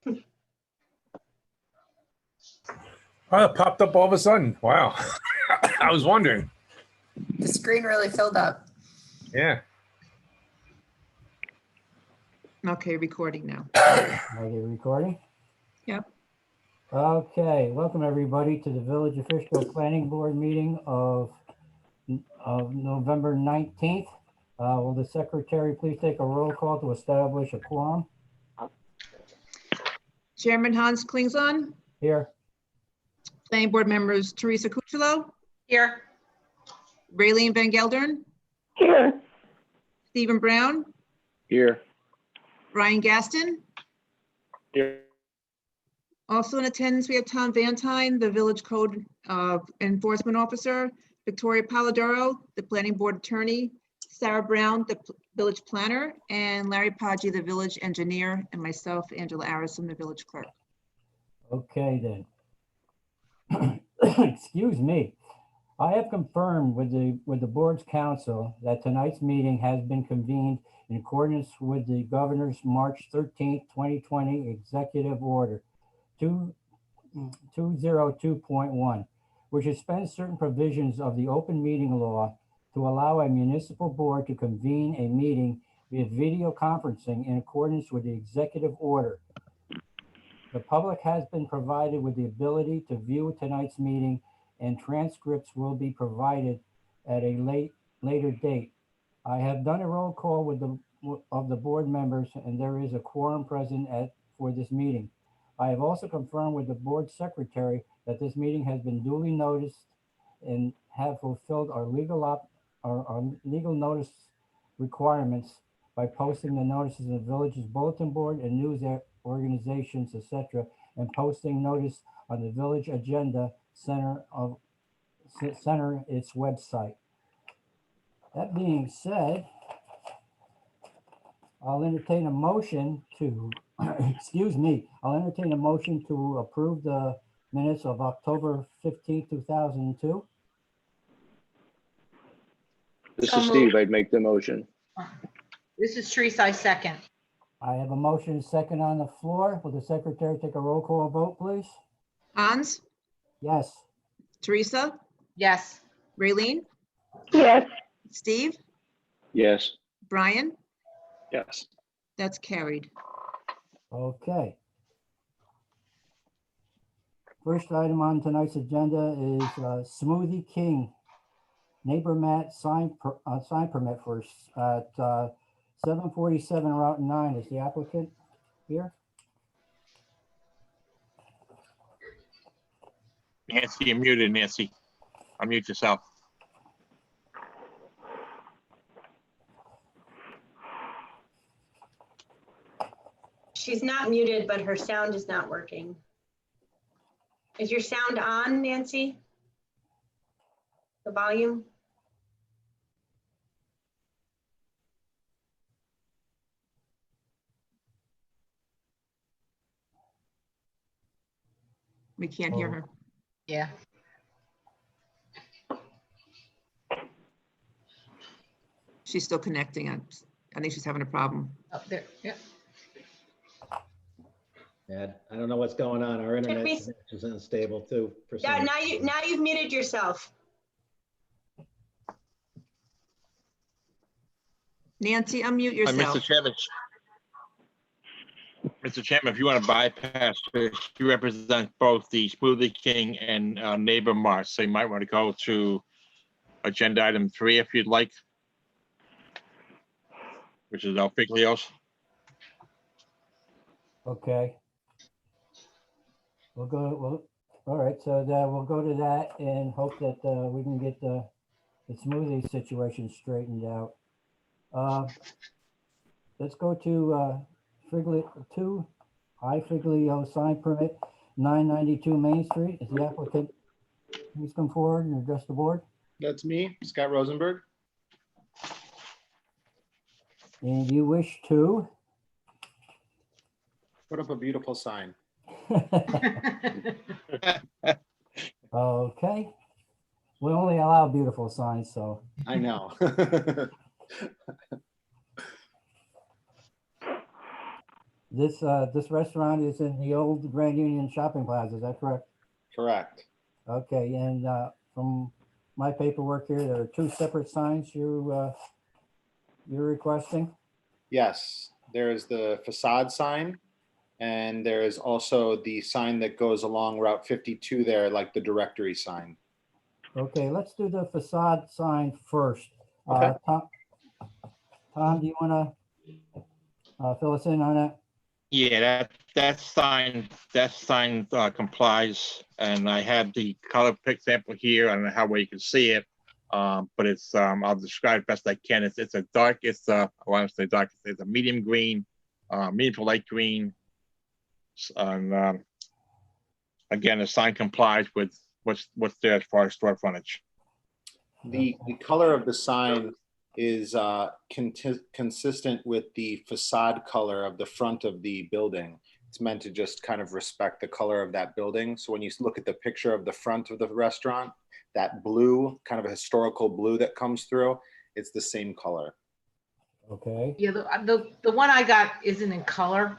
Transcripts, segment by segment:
Oh, it popped up all of a sudden. Wow. I was wondering. The screen really filled up. Yeah. Okay, recording now. Are they recording? Yep. Okay, welcome everybody to the Village Official Planning Board meeting of November 19th. Will the secretary please take a roll call to establish a quorum? Chairman Hans Klingson, Here, planning board members Teresa Cucciolo, Here. Raylene Van Gelderen, Here. Stephen Brown, Here. Brian Gaston. Here. Also in attendance, we have Tom Vantine, the village code enforcement officer, Victoria Polidoro, the planning board attorney, Sarah Brown, the village planner, and Larry Paggi, the village engineer, and myself, Angela Arison, the village clerk. okay then. Excuse me. I have confirmed with the board's counsel that tonight's meeting has been convened in accordance with the governor's March 13th, 2020 executive order 202.1, which suspends certain provisions of the open meeting law to allow a municipal board to convene a meeting via video conferencing in accordance with the executive order. The public has been provided with the ability to view tonight's meeting, and transcripts will be provided at a later date. I have done a roll call with the board members, and there is a quorum present for this meeting. I have also confirmed with the board secretary that this meeting has been duly noticed and have fulfilled our legal notice requirements by posting the notices in the village's bulletin board and news organizations, etc., and posting notice on the village agenda center its website. That being said, I'll entertain a motion to, excuse me, I'll entertain a motion to approve the minutes of October 15th, 2002. This So is moved. Steve. I'd make the motion. This is Teresa, I second. I have a motion and second on the floor. Will the secretary take a roll call vote, please? Hans, Yes. Teresa, Yes. Raylene, Yes. Steve, Yes. Brian, Yes. that's carried. Okay. First item on tonight's agenda is Smoothie King neighbor mat sign permit for at 747 Route 9. Is the applicant here? Nancy, you're muted, Nancy. Unmute yourself. She's not muted, but her sound is not working. Is your sound on, Nancy? The volume? We can't hear her. Yeah. She's still connecting. I think she's having a problem. Up there. Yeah. Yeah, I don't know what's going on. Our internet me- is unstable too. For Yeah, some now you've muted yourself. Nancy, unmute Mr. yourself. Chairman. Mr. Chairman, if you want to bypass this, you represent both the Smoothie King and Neighbor Mart, so you might want to go to agenda item 3 if you'd like, which is El Figlios. Okay. All right, so we'll go to that and hope that we can get the smoothie situation straightened out. Let's go to Figlio sign permit, 992 Main Street. Is the applicant, please come forward and address the board? That's me, Scott Rosenberg. And you wish to? Put up a beautiful sign. Okay. We only allow beautiful signs, so. I know. This restaurant is in the old Grand Union Shopping Plaza, is that correct? Correct. Okay, and from my paperwork here, there are two separate signs you're requesting? Yes, there is the facade sign. And there is also the sign that goes along Route 52 there, like the directory sign. Okay, let's do the facade sign first. Okay. Tom, do you want to fill us in on that? Yeah, that sign complies, and I have the color pick sample here. I don't know how well you can see it. But it's, I'll describe it best I can. It's a dark, I want to say dark, it's a medium green, medium to light green. And again, the sign complies with what's there as far as store frontage. The color of the sign is consistent with the facade color of the front of the building. It's meant to just kind of respect the color of that building. So when you look at the picture of the front of the restaurant, that blue, kind of a historical blue that comes through, it's the same color. Okay, Yeah, the one I got isn't in color.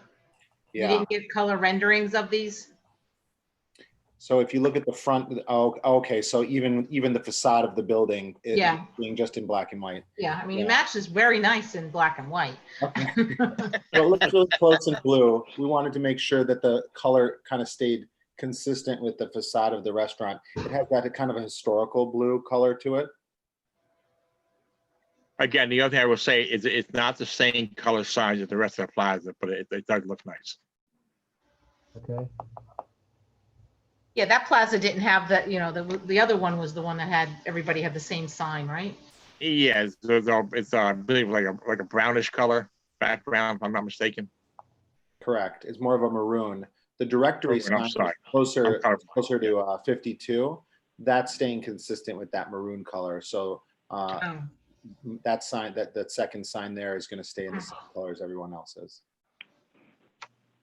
You Yeah. didn't get color renderings of these? So if you look at the front, oh, okay, so even the facade of the building, Yeah. being just in black and white. Yeah, I mean, Yeah. it matches very nice in black and white. Okay. Well, it looks really close in blue. We wanted to make sure that the color kind of stayed consistent with the facade of the restaurant. It has that kind of a historical blue color to it. Again, the other thing I will say is it's not the same color signs as the rest of the plaza, but it does look nice. okay. Yeah, that plaza didn't have that, the other one was the one that had, everybody had the same sign, right? Yeah, it's I believe like a brownish color background, if I'm not mistaken. Correct. It's more of a maroon. The directory Oh, I'm sign sorry. is closer I'm closer to 52. That's staying consistent with that maroon color. So Oh, that sign, that second sign there is going to stay in the same color as everyone else's.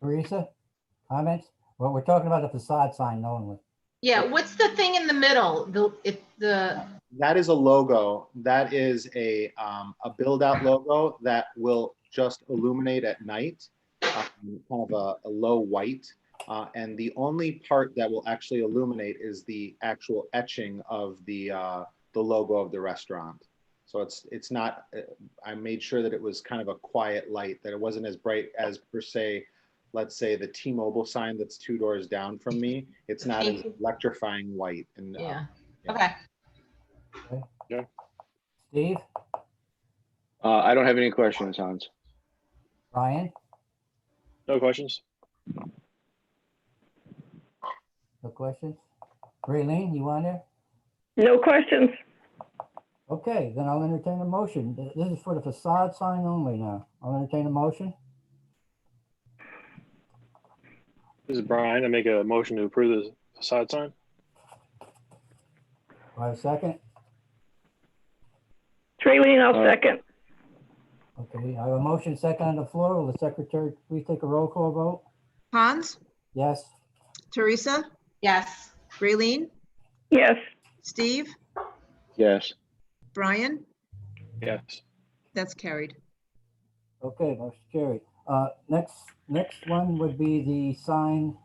Teresa, comments? Well, we're talking about the facade sign only. yeah, what's the thing in the middle? That is a logo. That is a build out logo that will just illuminate at night, kind of a low white. And the only part that will actually illuminate is the actual etching of the logo of the restaurant. So it's not, I made sure that it was kind of a quiet light, that it wasn't as bright as per se, let's say the T-Mobile sign that's 2 doors down from me. It's not as electrifying white. And Yeah, yeah. okay. Steve, I don't have any questions, Hans. Brian, No questions. no questions? Raylene, you on there? No questions. Okay, then I'll entertain a motion. This is for the facade sign only now. I'll entertain a motion. This is Brian. I make a motion to approve the facade sign. Do I have a second? Traylene, I'll second. Okay, I have a motion second on the floor. Will the secretary please take a roll call vote? Hans, Yes? Teresa, Yes, Raylene, Yes. Steve, Yes. Brian, Yes. that's carried. Okay, motion carried. Next one would be the sign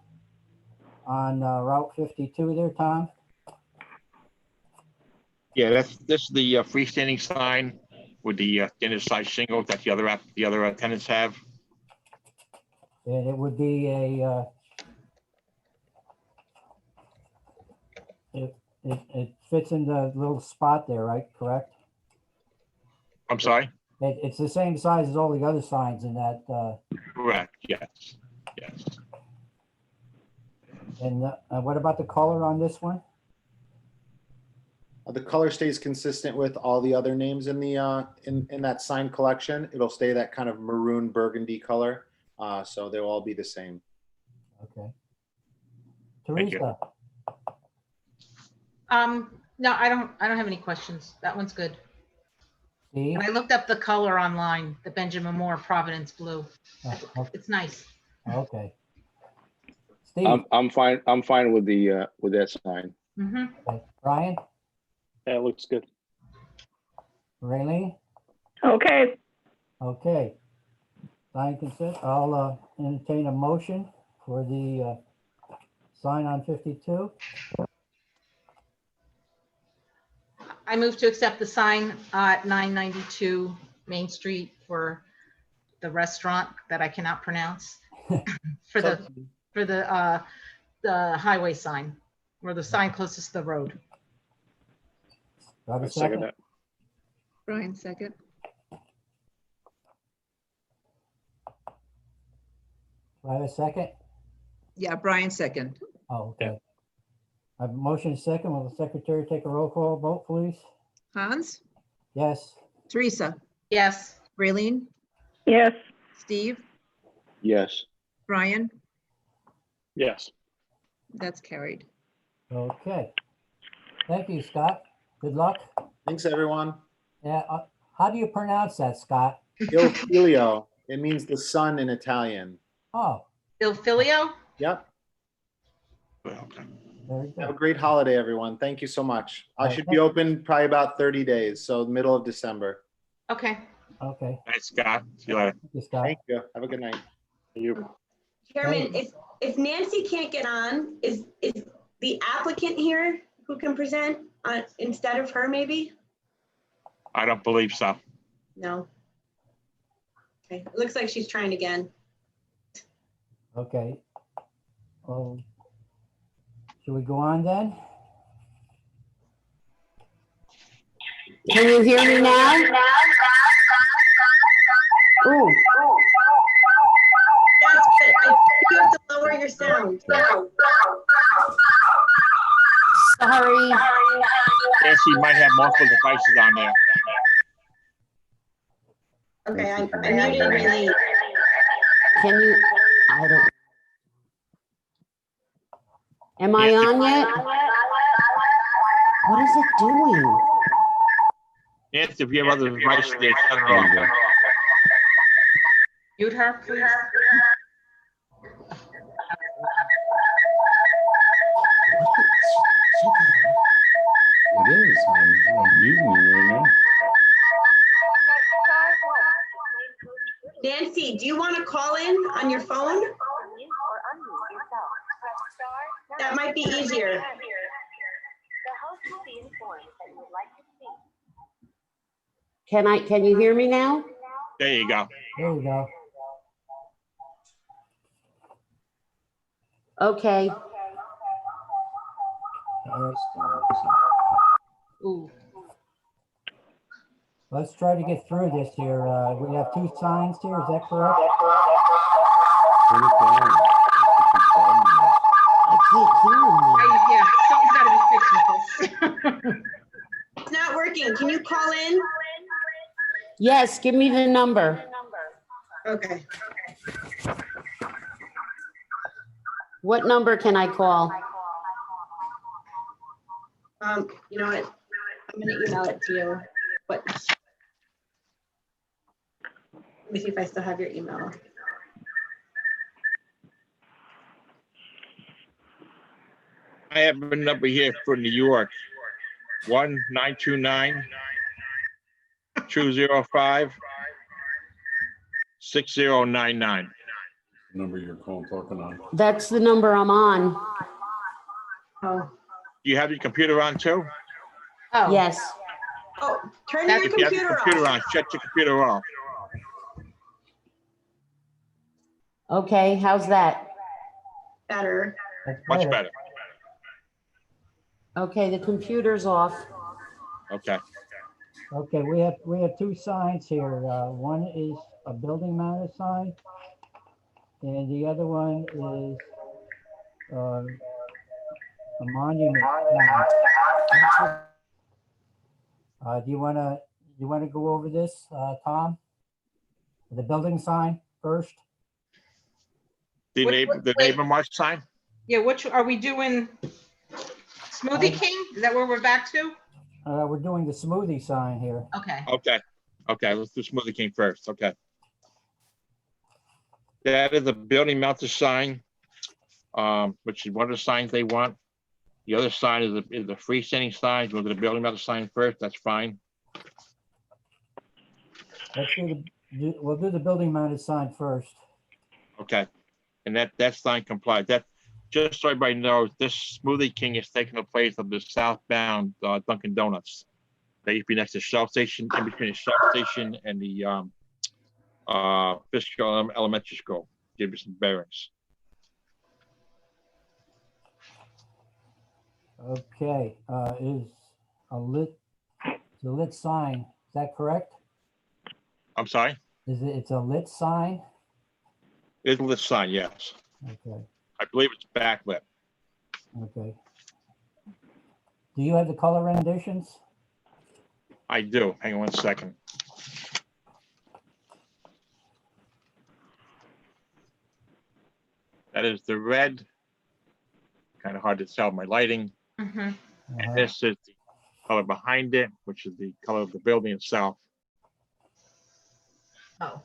on Route 52 there, Tom. Yeah, this is the freestanding sign with the inner side shingle that the other tenants have. And it would be it fits in the little spot there, right? Correct? I'm sorry? It's the same size as all the other signs in that, Correct, yes, yes. and what about the color on this one? The color stays consistent with all the other names in the in that sign collection. It'll stay that kind of maroon burgundy color. So they'll all be the same. Okay. Thank you. Teresa, no, I don't have any questions. That one's good. Steve? And I looked up the color online, the Benjamin Moore Providence Blue. Oh, It's nice. okay. Steve, I'm fine. I'm fine with that sign. Mm-hmm. okay. Brian, Yeah, it looks good. Raylene? Okay. Okay. Sign consent, I'll entertain a motion for the sign on 52. I move to accept the sign at 992 Main Street for the restaurant that I cannot pronounce. For the highway sign, or the sign closest to the road. Do I have I a second second? that. Brian, second. Do I have a second? Yeah, Brian, second. Oh, okay. I have a motion second. Will the secretary take a roll call vote, please? Hans, Yes. Teresa, Yes, Raylene, yes, Steve, Yes. Brian, Yes. that's carried. Okay. Thank you, Scott. Good luck. Thanks, everyone. Yeah, how do you pronounce that, Scott? Il Figlio. It means the sun in Italian. Oh, Il Filio? Yep. Okay. very Have a good. great holiday, everyone. Thank you so much. I All right, should be open probably about 30 days, so middle of December. Okay. Okay. Thanks, Scott. See you later. Thank you, Scott. Thank you. Have a good night. You. Chairman, if Nancy can't get on, is the applicant here who can present instead of her, maybe? I don't believe so. No. Okay, it looks like she's trying again. Okay. Well, should we go on then? Can you hear me now? Ooh, That's good. I think you have to lower your sound. sorry. Nancy might have multiple devices on there. Okay, I muted Raylene. Can you, I don't. Am I on yet? What is it doing? Nancy, if you have other devices there, shut it off. Mute her, please. It is. I'm muting you right now. Nancy, do you want to call in on your phone? That might be easier. Can you hear me now? There you go. There you go. Okay, All right. Ooh, Let's try to get through this here. We have two signs here, is that correct? Turn it down. I can't hear him. yeah, something's gotta be fixed with this. It's not working. Can you call in? Yes, give me the number. Okay. What number can I call? You know what? I'm gonna email it to you, but let me see if I still have your email. I have a number here for New York. 1-929-205-6099. Number you're talking on. That's the number I'm on. Oh, Do you have your computer on too? Oh, Yes. oh, turn That's- your If you have your computer computer off. on, shut your computer off. Okay, how's that? Better. That's Much better. Okay, the computer's off. Okay. Okay, we have two signs here. One is a building mounted sign. And the other one is a monument sign. Do you wanna go over this, Tom? The building sign first? The Wait, neighbor, the wait. neighbor march sign? yeah, which, are we doing Smoothie King? Is that where we're back to? We're doing the smoothie sign here. Okay. Okay, let's do Smoothie King first, okay. That is a building mounted sign, which is one of the signs they want. The other sign is a freestanding sign. Go to the building mounted sign first, that's fine. Let's do we'll do the building mounted sign first. Okay, and that sign complies. That, just so everybody knows, this Smoothie King is taking the place of the southbound Dunkin' Donuts. They used to be next to Shell Station, in between the Shell Station and the Fishkill Elementary School. Give you some bearings. Okay, is a lit sign, is that correct? I'm sorry? It's a lit sign? It's a lit sign, yes. Okay, I believe it's backlit. okay. Do you have the color renditions? I do. Hang on one second. That is the red. Kind of hard to tell my lighting. Mhm. And this is the color behind it, which is the color of the building itself. Oh,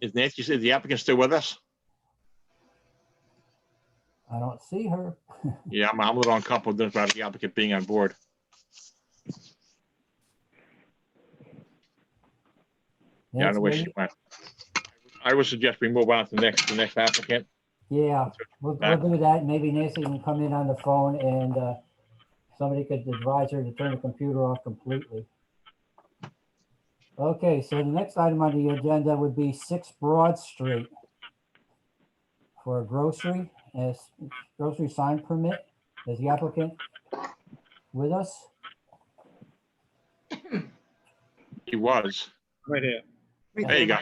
Is Nancy, is the applicant still with us? I don't see her. Yeah, I'm a little uncomfortable about the applicant being on board. Yeah, I don't know where she Nancy, went. I would suggest we move on to the next applicant. yeah, we'll do that. Maybe Nancy can come in on the phone and somebody could advise her to turn the computer off completely. Okay, so the next item on the agenda would be 6 Broad Street for a grocery sign permit. Is the applicant with us? He was. Right here. There you go.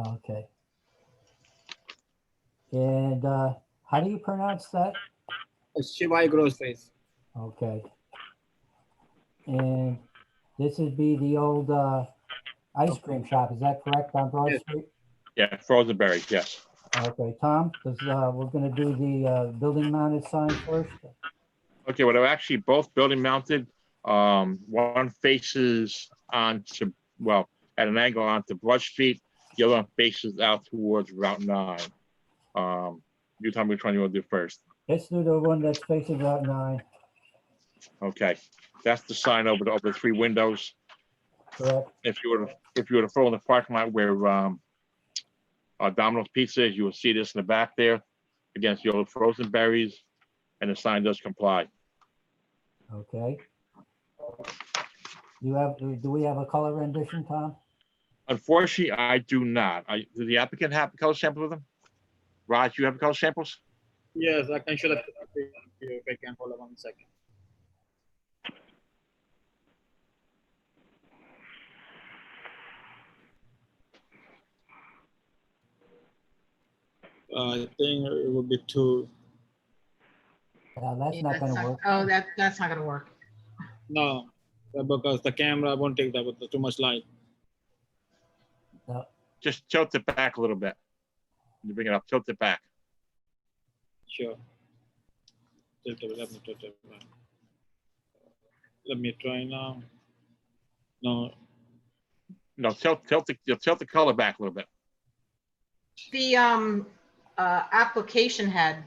Okay. And how do you pronounce that? Shivai Groceries. Okay. And this would be the old ice cream shop, is that correct, on Broad Yes. Street? Yeah, frozen berries, yes. Okay, Tom, because we're gonna do the building mounted sign first. Okay, well, they're actually both building mounted. One faces onto, well, at an angle onto Broad Street. The other one faces out towards Route 9. You tell me which one you want to do first. Let's do the one that's facing Route 9, Okay, that's the sign over the 3 windows. correct? If you were to follow in the parking lot where Domino's Pizza is, you will see this in the back there against the old frozen berries, and the sign does comply. Okay. Do we have a color rendition, Tom? Unfortunately, I do not. Do the applicant have the color sample with them? Raj, you have the color samples? Yes, I can show that if I can hold on 1 second. I think it would be too. That's not gonna work. Oh, that's not gonna work. No, because the camera won't take that with too much light. No. Just tilt it back a little bit. You bring it up, tilt it back. Sure. Let me tilt it back. Let me try now. No. No, tilt the color back a little bit. The application had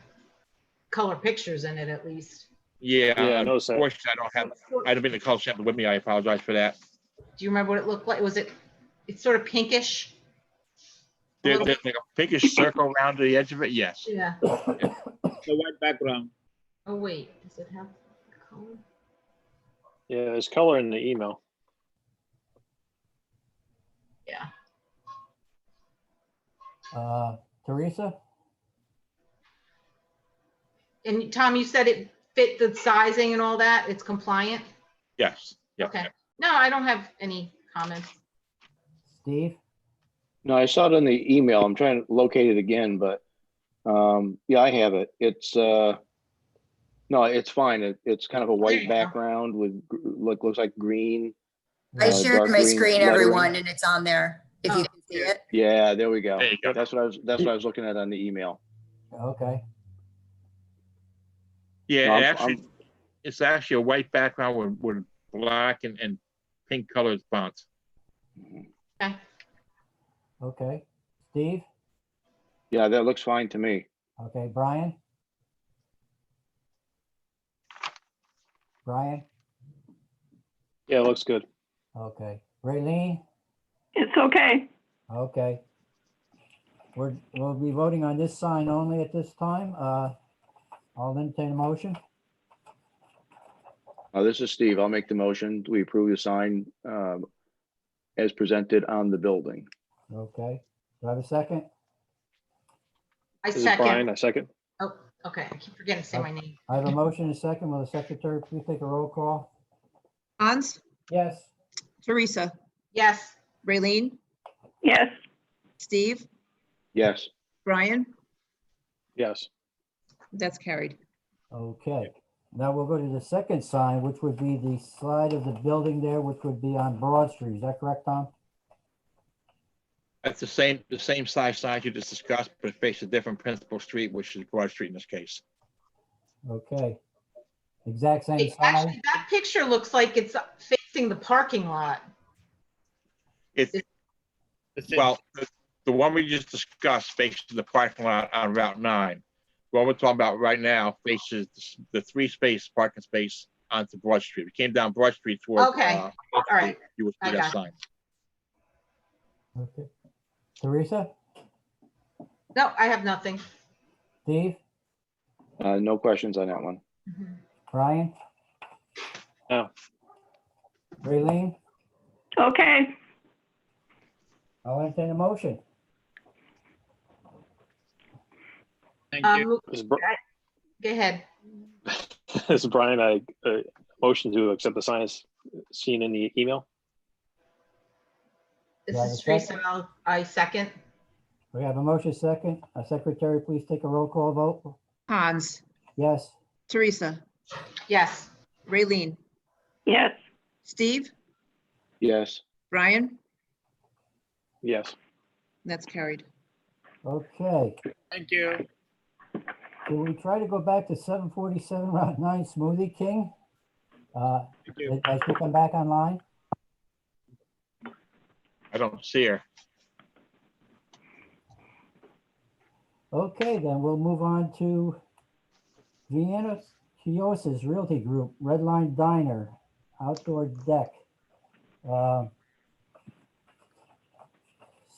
color pictures in it at least. Yeah, Yeah, I noticed that. unfortunately, I don't bring the color sample with me. I apologize for that. Do you remember what it looked like? It's sort of pinkish? There's like a pinkish circle around the edge of it, yes. Yeah. The white background. Oh, wait, does it have color? Yeah, there's color in the email. Yeah. Teresa? And Tom, you said it fit the sizing and all that? It's compliant? Yes, yeah. Okay. No, I don't have any comments. Steve? No, I saw it in the email. I'm trying to locate it again, but yeah, I have it. It's no, it's fine. It's kind of a There you white go. background with looks like green. I dark shared my green screen, lettering. everyone, and it's on there, if you can see it. Yeah, there we go. There you go. That's what I was looking at on the email. Okay. Yeah, No, it's actually a white background with black and pink colored fonts. Okay. Okay. Steve? Yeah, that looks fine to me. Okay, Brian? Brian? Yeah, it looks good. Okay. Raylene? It's okay. Okay. We'll be voting on this sign only at this time. I'll entertain a motion. This is Steve. I'll make the motion. We approve the sign as presented on the building. Okay. Do I have a second? I This is Brian, second. I second. Oh, okay. I keep forgetting to say my name. I have a motion and a second. Will the secretary please take a roll call? Hans, Yes. Teresa, Yes. Raylene, Yes. Steve, Yes. Brian, Yes. that's carried. Okay. Now we'll go to the second sign, which would be the side of the building there, which would be on Broad Street. Is that correct, Tom? That's the same size sign you just discussed, but it faces a different principal street, which is Broad Street in this case. Okay. Exact same Hey, size? actually, that picture looks like it's facing the parking lot. Well, the one we just discussed faces the parking lot on Route 9. What we're talking about right now faces the 3-space parking space onto Broad Street. We came down Broad Street toward. Okay. All right. You will I see that got sign. Okay. Teresa? No, I have nothing. Steve? No questions on that one. Brian? No. Raylene? Okay. I'll entertain a motion. Go This is Br- ahead. this is Brian. I motion to accept the sign as seen in the email. This Do I have is a Teresa. second? I second. We have a motion second. Secretary, please take a roll call vote. Hans, Yes. Teresa, Yes. Raylene, Yes. Steve, Yes. Brian, Yes. that's carried. Okay. Thank you. Can we try to go back to 747 Route 9 Smoothie King? As we come back online? I don't see her. Okay, then we'll move on to Vienna Kios's Realty Group, Red Line Diner, outdoor deck.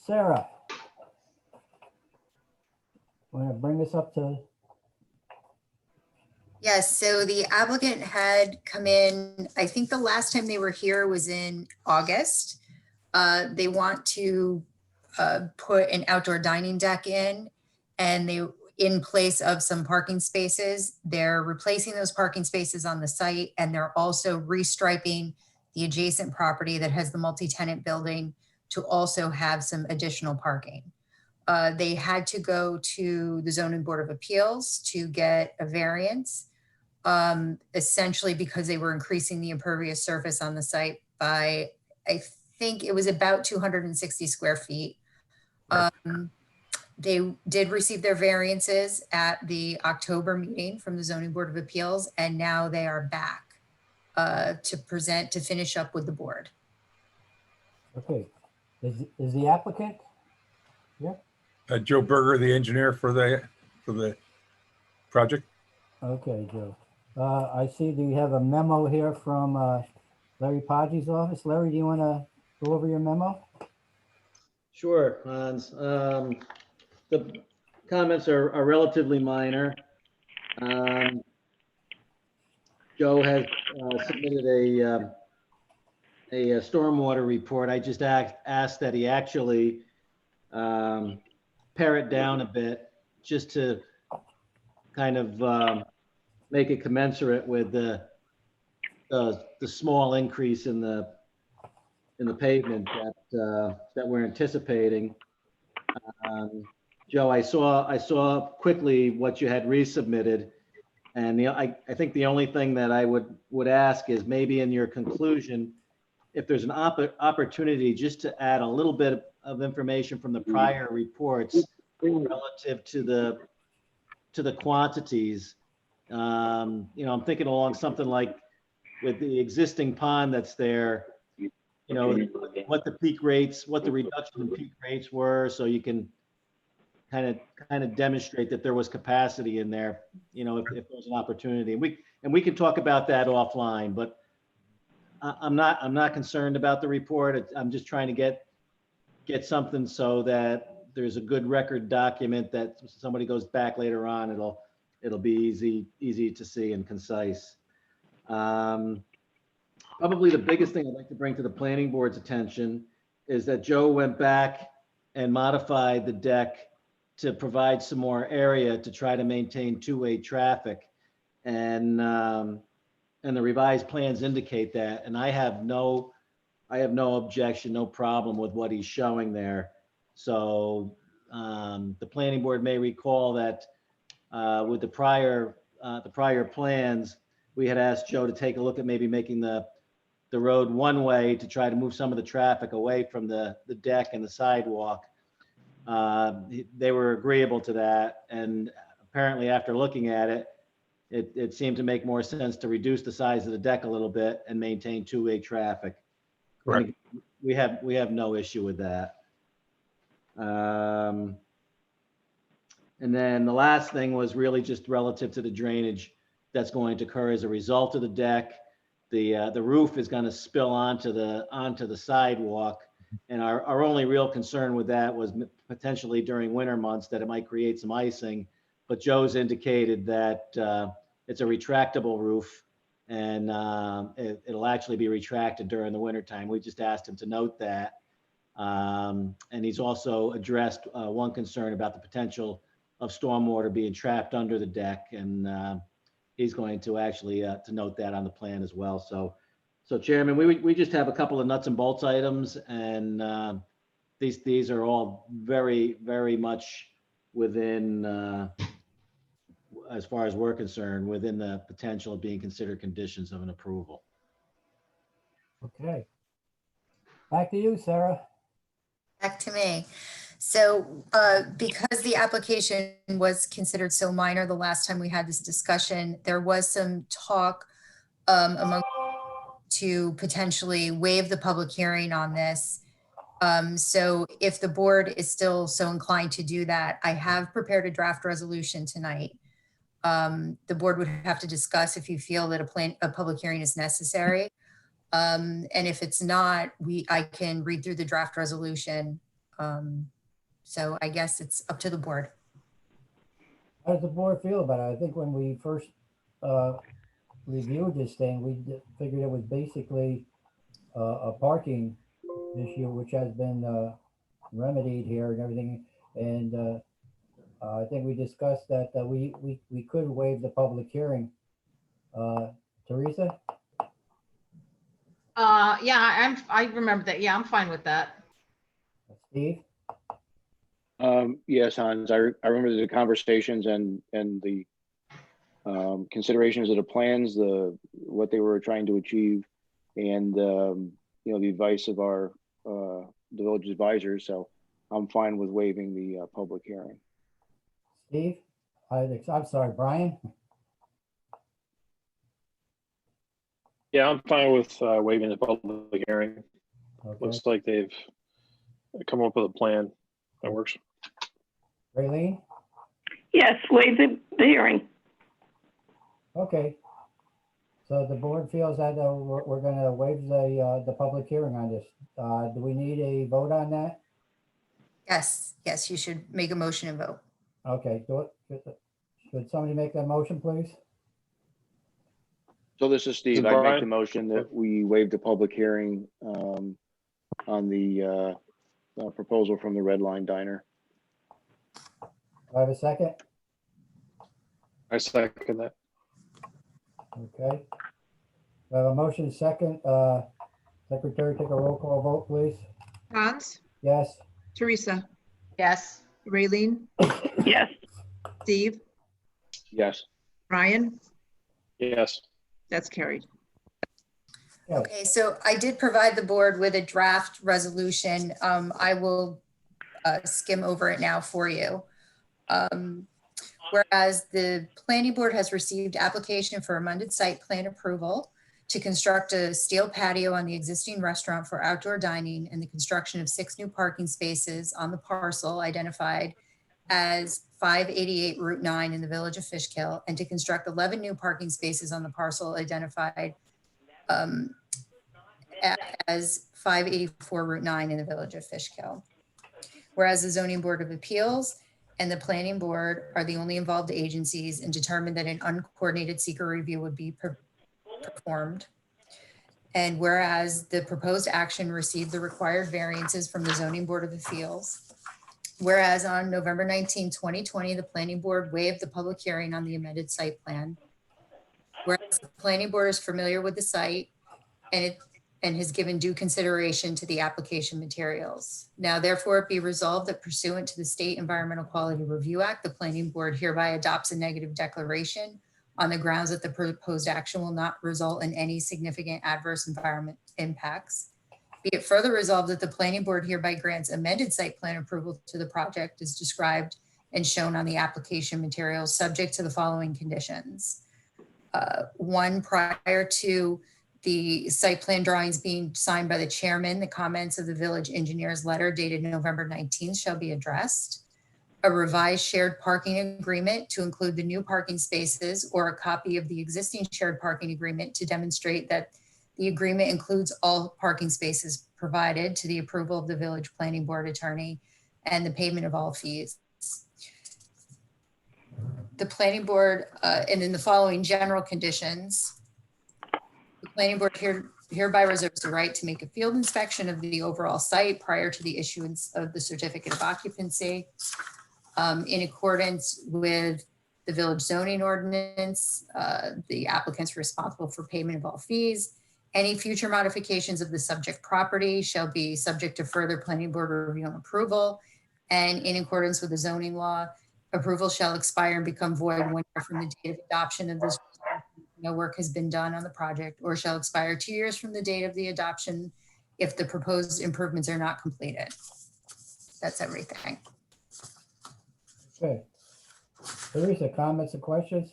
Sarah, want to bring us up to, Yes, so the applicant had come in, I think the last time they were here was in August. They want to put an outdoor dining deck in, and they, in place of some parking spaces. They're replacing those parking spaces on the site, and they're also restriping the adjacent property that has the multi-tenant building to also have some additional parking. They had to go to the Zoning Board of Appeals to get a variance, essentially because they were increasing the impervious surface on the site by, I think it was about 260 square feet. They did receive their variances at the October meeting from the Zoning Board of Appeals, and now they are back to finish up with the board. okay. Is the applicant? Yeah, Joe Berger, the engineer for the project. okay, Joe. I see, do you have a memo here from Larry Podgy's office? Larry, do you want to go over your memo? Sure, Hans. The comments are relatively minor. Joe has submitted a stormwater report. I just asked that he actually pare it down a bit, just to kind of make it commensurate with the small increase in the pavement that we're anticipating. Joe, I saw quickly what you had resubmitted, and I think the only thing that I would ask is maybe in your conclusion, if there's an opportunity just to add a little bit of information from the prior reports relative to the quantities. I'm thinking along something like with the existing pond that's there, what the peak rates, what the reduction in peak rates were, so you can kind of demonstrate that there was capacity in there, if there's an opportunity. And we can talk about that offline, but I'm not concerned about the report. I'm just trying to get something so that there's a good record document that somebody goes back later on, it'll be easy to see and concise. Probably the biggest thing I'd like to bring to the planning board's attention is that Joe went back and modified the deck to provide some more area to try to maintain two-way traffic. And the revised plans indicate that, and I have no objection, no problem with what he's showing there. So the planning board may recall that with the prior plans, we had asked Joe to take a look at maybe making the road one way to try to move some of the traffic away from the deck and the sidewalk. They were agreeable to that, and apparently after looking at it, it seemed to make more sense to reduce the size of the deck a little bit and maintain two-way traffic. Correct. We have no issue with that. And then the last thing was really just relative to the drainage that's going to occur as a result of the deck. The roof is going to spill onto the sidewalk. And our only real concern with that was potentially during winter months that it might create some icing. But Joe's indicated that it's a retractable roof, and it'll actually be retracted during the winter time. We just asked him to note that. And he's also addressed one concern about the potential of stormwater being trapped under the deck. And he's going to actually to note that on the plan as well. So Chairman, we just have a couple of nuts and bolts items, and these are all very, very much within, as far as we're concerned, within the potential of being considered conditions of an approval. Okay. Back to you, Sarah. Back to me. So because the application was considered so minor the last time we had this discussion, there was some talk among to potentially waive the public hearing on this. So if the board is still so inclined to do that, I have prepared a draft resolution tonight. The board would have to discuss if you feel that a public hearing is necessary. And if it's not, I can read through the draft resolution. So I guess it's up to the board. How does the board feel about it? I think when we first reviewed this thing, we figured it was basically a parking issue, which has been remedied here and everything. And I think we discussed that we could waive the public hearing. Teresa? Yeah, I remember that. Yeah, I'm fine with that. Steve? Yes, Hans, I remember the conversations and the considerations of the plans, what they were trying to achieve, and you know, the advice of the village advisors. So I'm fine with waiving the public hearing. Steve? I'm sorry, Brian? Yeah, I'm fine with waiving the public hearing. Okay. Looks like they've come up with a plan that works. Raylene? Yes, waive the hearing. Okay. So the board feels that we're going to waive the public hearing on this. Do we need a vote on that? Yes, you should make a motion and vote. Okay. Could somebody make that motion, please? So this is Steve. I make Brian? the motion that we waive the public hearing on the proposal from the Red Line Diner. Do I have a second? I second that. Okay. We have a motion second. Secretary, take a roll call vote, please. Hans, Yes. Teresa, Yes. Raylene, Yes, Steve, Yes. Brian, Yes. that's carried. Okay, so I did provide the board with a draft resolution. I will skim over it now for you. Whereas the planning board has received application for amended site plan approval to construct a steel patio on the existing restaurant for outdoor dining and the construction of 6 new parking spaces on the parcel identified as 588 Route 9 in the village of Fishkill, and to construct 11 new parking spaces on the parcel identified as 584 Route 9 in the village of Fishkill. Whereas the Zoning Board of Appeals and the Planning Board are the only involved agencies and determined that an uncoordinated seeker review would be performed. And whereas the proposed action received the required variances from the Zoning Board of Appeals. Whereas on November 19, 2020, the Planning Board waived the public hearing on the amended site plan. Whereas the Planning Board is familiar with the site and has given due consideration to the application materials. Now therefore it be resolved that pursuant to the State Environmental Quality Review Act, the Planning Board hereby adopts a negative declaration on the grounds that the proposed action will not result in any significant adverse environment impacts. Be it further resolved that the Planning Board hereby grants amended site plan approval to the project as described and shown on the application materials, subject to the following conditions. One, prior to the site plan drawings being signed by the chairman, the comments of the village engineer's letter dated November 19th shall be addressed. A revised shared parking agreement to include the new parking spaces or a copy of the existing shared parking agreement to demonstrate that the agreement includes all parking spaces provided to the approval of the village planning board attorney and the payment of all fees. The planning board, and in the following general conditions, the planning board hereby reserves the right to make a field inspection of the overall site prior to the issuance of the certificate of occupancy. In accordance with the village zoning ordinance, the applicant's responsible for payment of all fees. Any future modifications of the subject property shall be subject to further planning board review and approval. And in accordance with the zoning law, approval shall expire and become void when from the date of adoption of this, no work has been done on the project, or shall expire 2 years from the date of the adoption if the proposed improvements are not completed. That's everything. Okay. Teresa, comments or questions?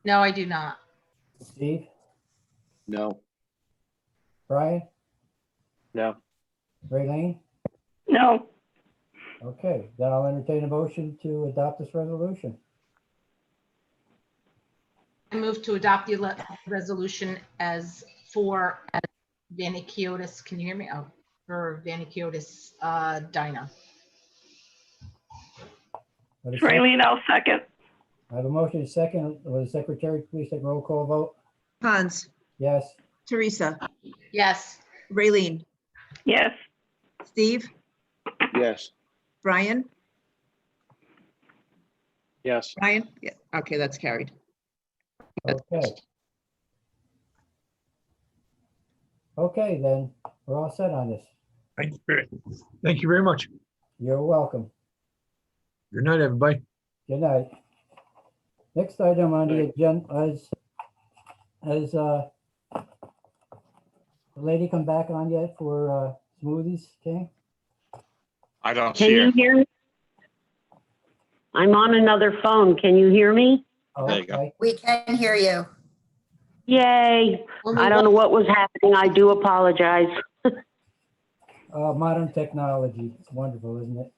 No, I do not. Steve? No. Brian? No. Raylene? No. Okay, then I'll entertain a motion to adopt this resolution. I move to adopt the resolution as for Vaniciotis, can you hear me? Oh, for Vaniciotis Dinah. Raylene, I'll second. I have a motion and a second. Will the secretary please take a roll call vote? Hans, Yes. Teresa, Yes. Raylene, Yes. Steve, Yes. Brian, Yes. Brian? Yeah, okay, that's carried. Okay. Okay, then we're all set on this. Thank you very much. You're welcome. Good night, everybody. Good night. Next item on the agenda has the lady come back on yet for smoothies, King? I don't Can see you her. hear me? I'm on another phone. Can you hear me? There you go. Okay. We can hear you. Yay. I don't know what was happening. I do apologize. Modern technology. It's wonderful, isn't it?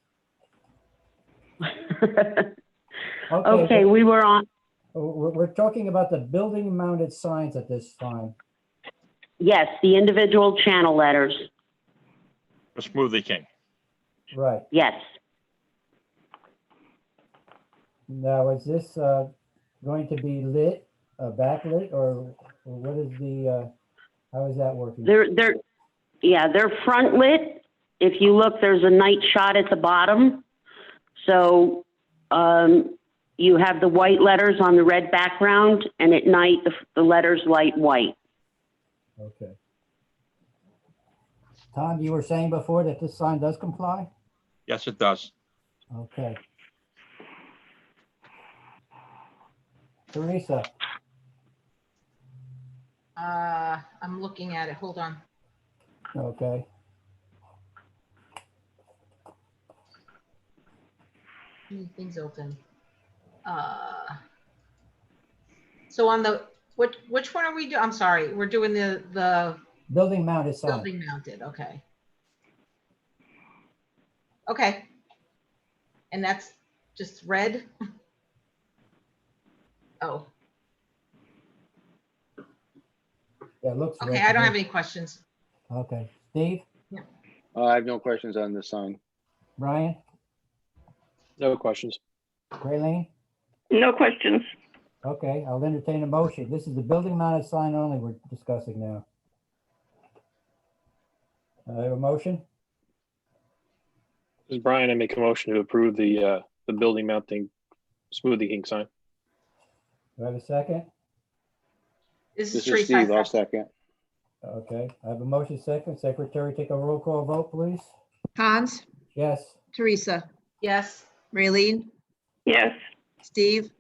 Okay, we were on. We're talking about the building mounted signs at this time. Yes, the individual channel letters. The Smoothie King. Right. Yes. Now, is this going to be lit, backlit, or what is the, how is that working? They're front lit. If you look, there's a night shot at the bottom. So you have the white letters on the red background, and at night the letters light white. Okay. Tom, you were saying before that this sign does comply? Yes, it does. Okay. Teresa, I'm looking at it. Hold on. okay. Things open. So on the, which one are we doing? I'm sorry, we're doing the Building mounted sign. building mounted, okay. Okay. And that's just red? Oh, That looks. Okay, red I to don't me. have any questions. Okay, Steve, I have no questions on the sign. Brian, No questions. Raylene? No questions. Okay, I'll entertain a motion. This is the building mounted sign only we're discussing now. I have a motion. This is Brian. I make a motion to approve the building mounting Smoothie King sign. Do I have a second? This This is is Teresa. Steve, I'll second. Okay, I have a motion second. Secretary, take a roll call vote, please. Hans, Yes. Teresa, Yes. Raylene, Yes. Steve,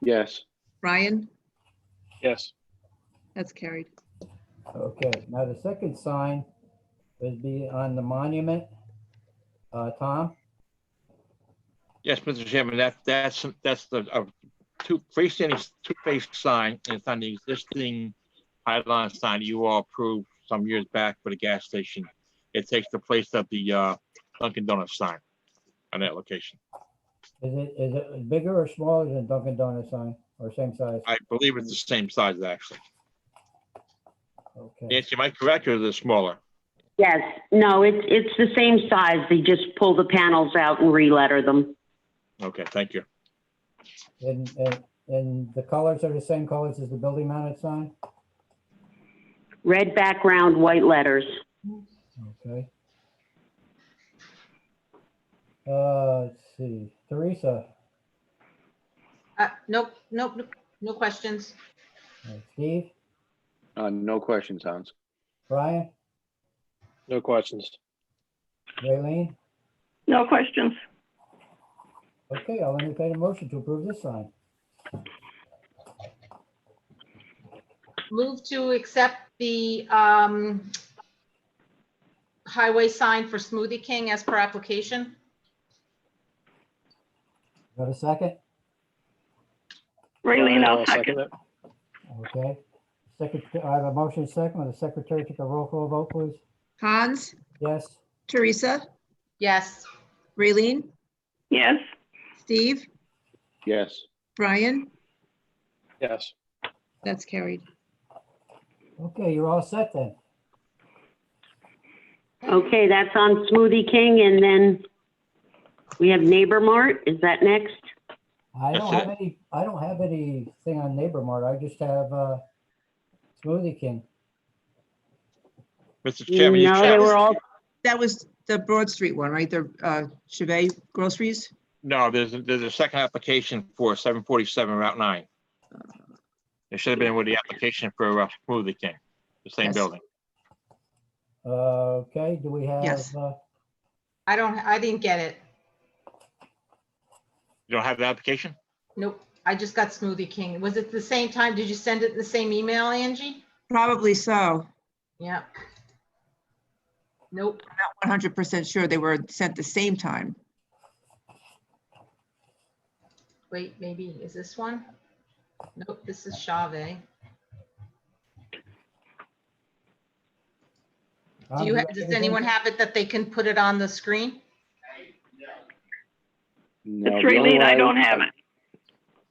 Yes, Brian, Yes. that's carried. Okay, now the second sign would be on the monument. Tom? Yes, Mr. Chairman, that's the freestanding two-face sign, and it's on the existing pylon sign you all approved some years back for the gas station. It takes the place of the Dunkin' Donuts sign on that location. Is it bigger or smaller than Dunkin' Donuts sign, or same size? I believe it's the same size, actually. Okay, Nancy, am I correct, or is it smaller? Yes, no, it's the same size. They just pull the panels out and re-letter them. Okay, thank you. and the colors are the same colors as the building mounted sign? Red background, white letters. Okay. Let's see, Teresa, Nope, no questions. Steve, no questions, Hans. Brian, No questions. Raylene? No questions. Okay, I'll entertain a motion to approve this sign. Move to accept the highway sign for Smoothie King as per application. Got a second? Raylene, I'll I'll second. it. Okay. Secretary, I have a motion second. Will the secretary take a roll call vote, please? Hans, Yes. Teresa, Yes. Raylene, Yes. Steve, Yes, Brian, Yes. that's carried. Okay, you're all set then. Okay, that's on Smoothie King, and then we have Neighbor Mart. Is that next? I don't That's have anything on Neighbor Mart. I just have Smoothie King. Mr. Chairman, you No, they checked. were all, That was the Broad Street one, right? The Chevet Groceries? No, there's a second application for 747 Route 9. It should have been with the application for Smoothie King, the same Yes. building. Okay, do we have? Yes. I didn't get it. You don't have the application? Nope. I just got Smoothie King. Was it the same time? Did you send it in the same email, Angie? Probably so. Yeah. Nope. Not 100% sure they were sent the same time. Wait, maybe, is this one? Nope, this is Chave. Does anyone have it that they can put it on the screen? no. It's the only Raylene, one I don't have it.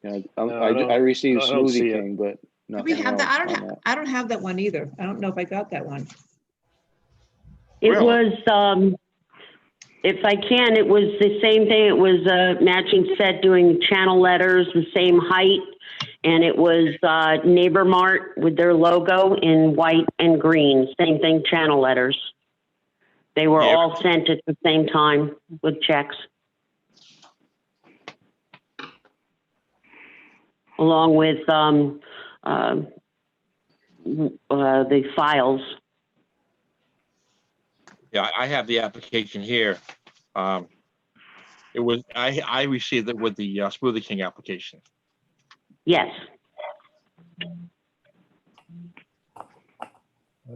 Yeah, No, I don't- I received I don't see Smoothie it. King, but Do we nothing have that? else on that. I don't have that one either. I don't know if I got that one. it Really? was, if I can, it was the same thing. It was a matching set doing channel letters, the same height. And it was Neighbor Mart with their logo in white and green, same thing, channel letters. They were Yeah. all sent at the same time with checks. Along with the files. Yeah, I have the application here. It was, I received it with the Smoothie King application. Yes.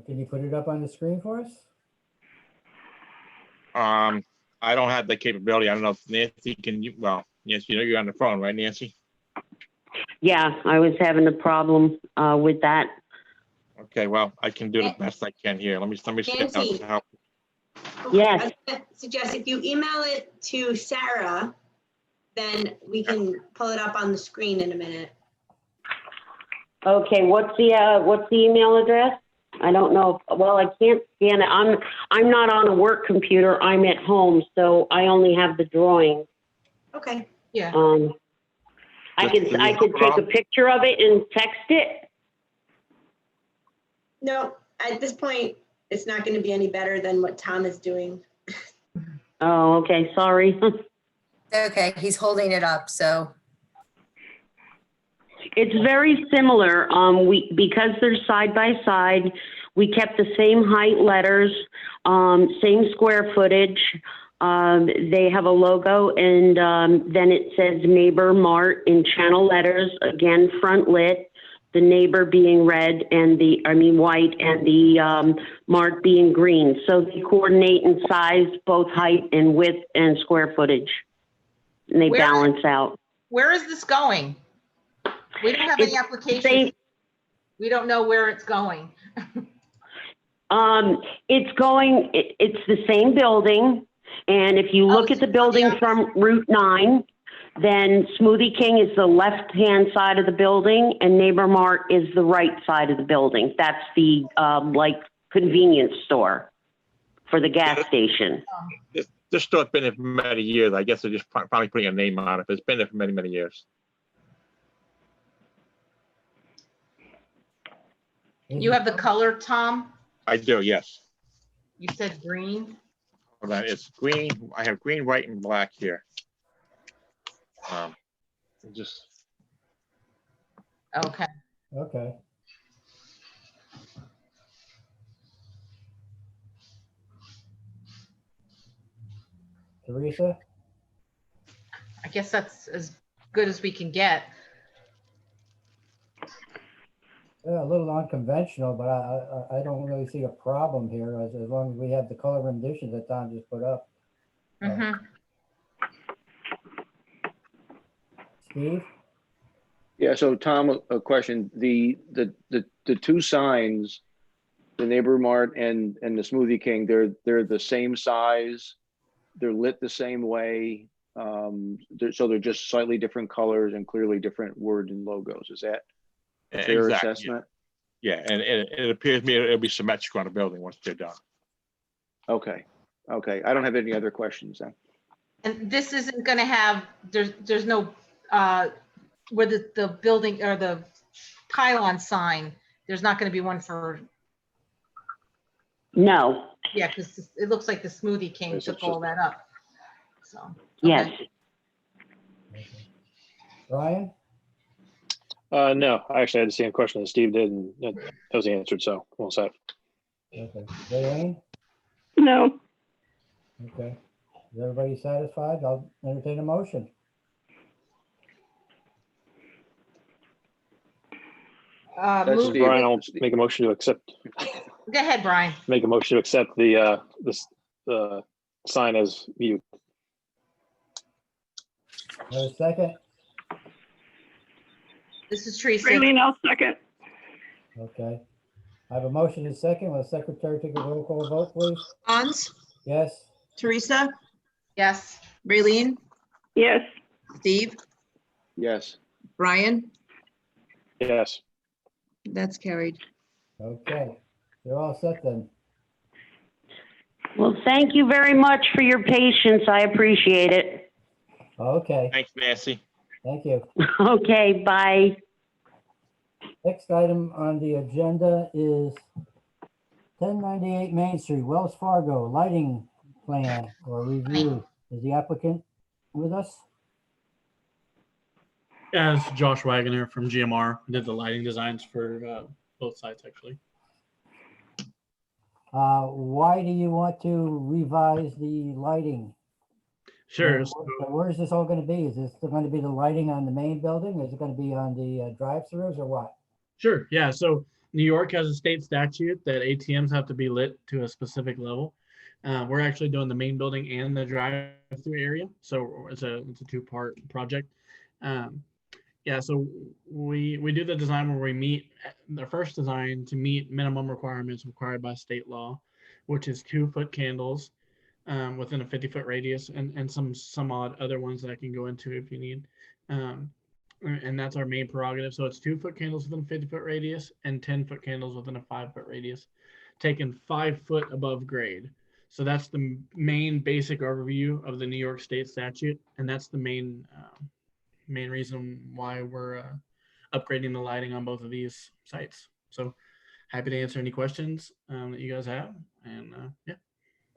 Can you put it up on the screen for us? I don't have the capability. I don't know if Nancy can, well, Nancy, you know you're on the phone, right, Nancy? Yeah, I was having a problem with that. Okay, well, I can do the best I can here. Let me see Nancy. how. Yes. I was gonna suggest if you email it to Sarah, then we can pull it up on the screen in a minute. Okay, what's the email address? I don't know, well, I can't scan it. I'm not on a work computer. I'm at home, so I only have the drawing. Okay. Yeah. I could take a picture of it and text it. No, at this point, it's not going to be any better than what Tom is doing. Oh, okay, sorry. Okay, he's holding it up, so. It's very similar. Because they're side by side, we kept the same height letters, same square footage. They have a logo, and then it says Neighbor Mart in channel letters, again, front lit, the neighbor being red and white, and the Mart being green. So they coordinate in size, both height and width and square footage. And they balance out. Where is this going? We don't have any applications. We don't know where it's going. It's the same building. And if you look at the building from Route 9, then Smoothie King is the left-hand side of the building and Neighbor Mart is the right side of the building. That's the convenience store for the gas station. This store's been there for many years. I guess they're just probably putting a name on it, but it's been there for many, many years. You have the color, Tom? I do, yes. You said green? Hold on, it's green. I have green, white, and black here. Just. Okay. Okay. Teresa? I guess that's as good as we can get. Yeah, a little unconventional, but I don't really see a problem here as long as we have the color renditions that Tom just put up. Steve? Yeah, so Tom, a question. The two signs, the Neighbor Mart and the Smoothie King, they're the same size. They're lit the same way. So they're just slightly different colors and clearly different words and logos. Is that a fair assessment? Yeah, and it appears to me it'll be symmetrical on the building once they're done. Okay. I don't have any other questions then. And this isn't going to have, there's no, where the building or the pylon sign, there's not going to be one for. No. Yeah, because it looks like the Smoothie King took all that up. So. Yes. Brian? No, I actually had the same question that Steve did, and that was answered, so well said. Okay. Elaine? No. Okay. Is everybody satisfied? I'll entertain a motion. Brian, I'll make a motion to accept. Go ahead, Brian. Make a motion to accept the sign as viewed. Have a second? This is Teresa. Raylene, I'll second. Okay. I have a motion and a second. Will the secretary take a roll call vote, please? Hans, Yes? Teresa, Yes. Raylene, Yes. Steve, Yes. Brian, Yes. that's carried. Okay. You're all set then. Well, thank you very much for your patience. I appreciate it. Okay. Thanks, Nancy. Thank you. Okay, bye. Next item on the agenda is 1098 Main Street, Wells Fargo, lighting plan or review. Is the applicant with us? Yeah, it's Josh Wagner from GMR. I did the lighting designs for both sites, actually. Why do you want to revise the lighting? Sure. Where is this all going to be? Is this going to be the lighting on the main building? Is it going to be on the drive-throughs or what? Sure. Yeah. So New York has a state statute that ATMs have to be lit to a specific level. We're actually doing the main building and the drive-through area. So it's a two-part project. Yeah. So we do the design where we meet the first design to meet minimum requirements required by state law, which is 2-foot candles within a 50-foot radius and some odd other ones that I can go into if you need. And that's our main prerogative. So it's 2-foot candles within a 50-foot radius and 10-foot candles within a 5-foot radius, taken 5 foot above grade. So that's the main basic overview of the New York State statute, and that's the main reason why we're upgrading the lighting on both of these sites. So happy to answer any questions that you guys have, and yeah.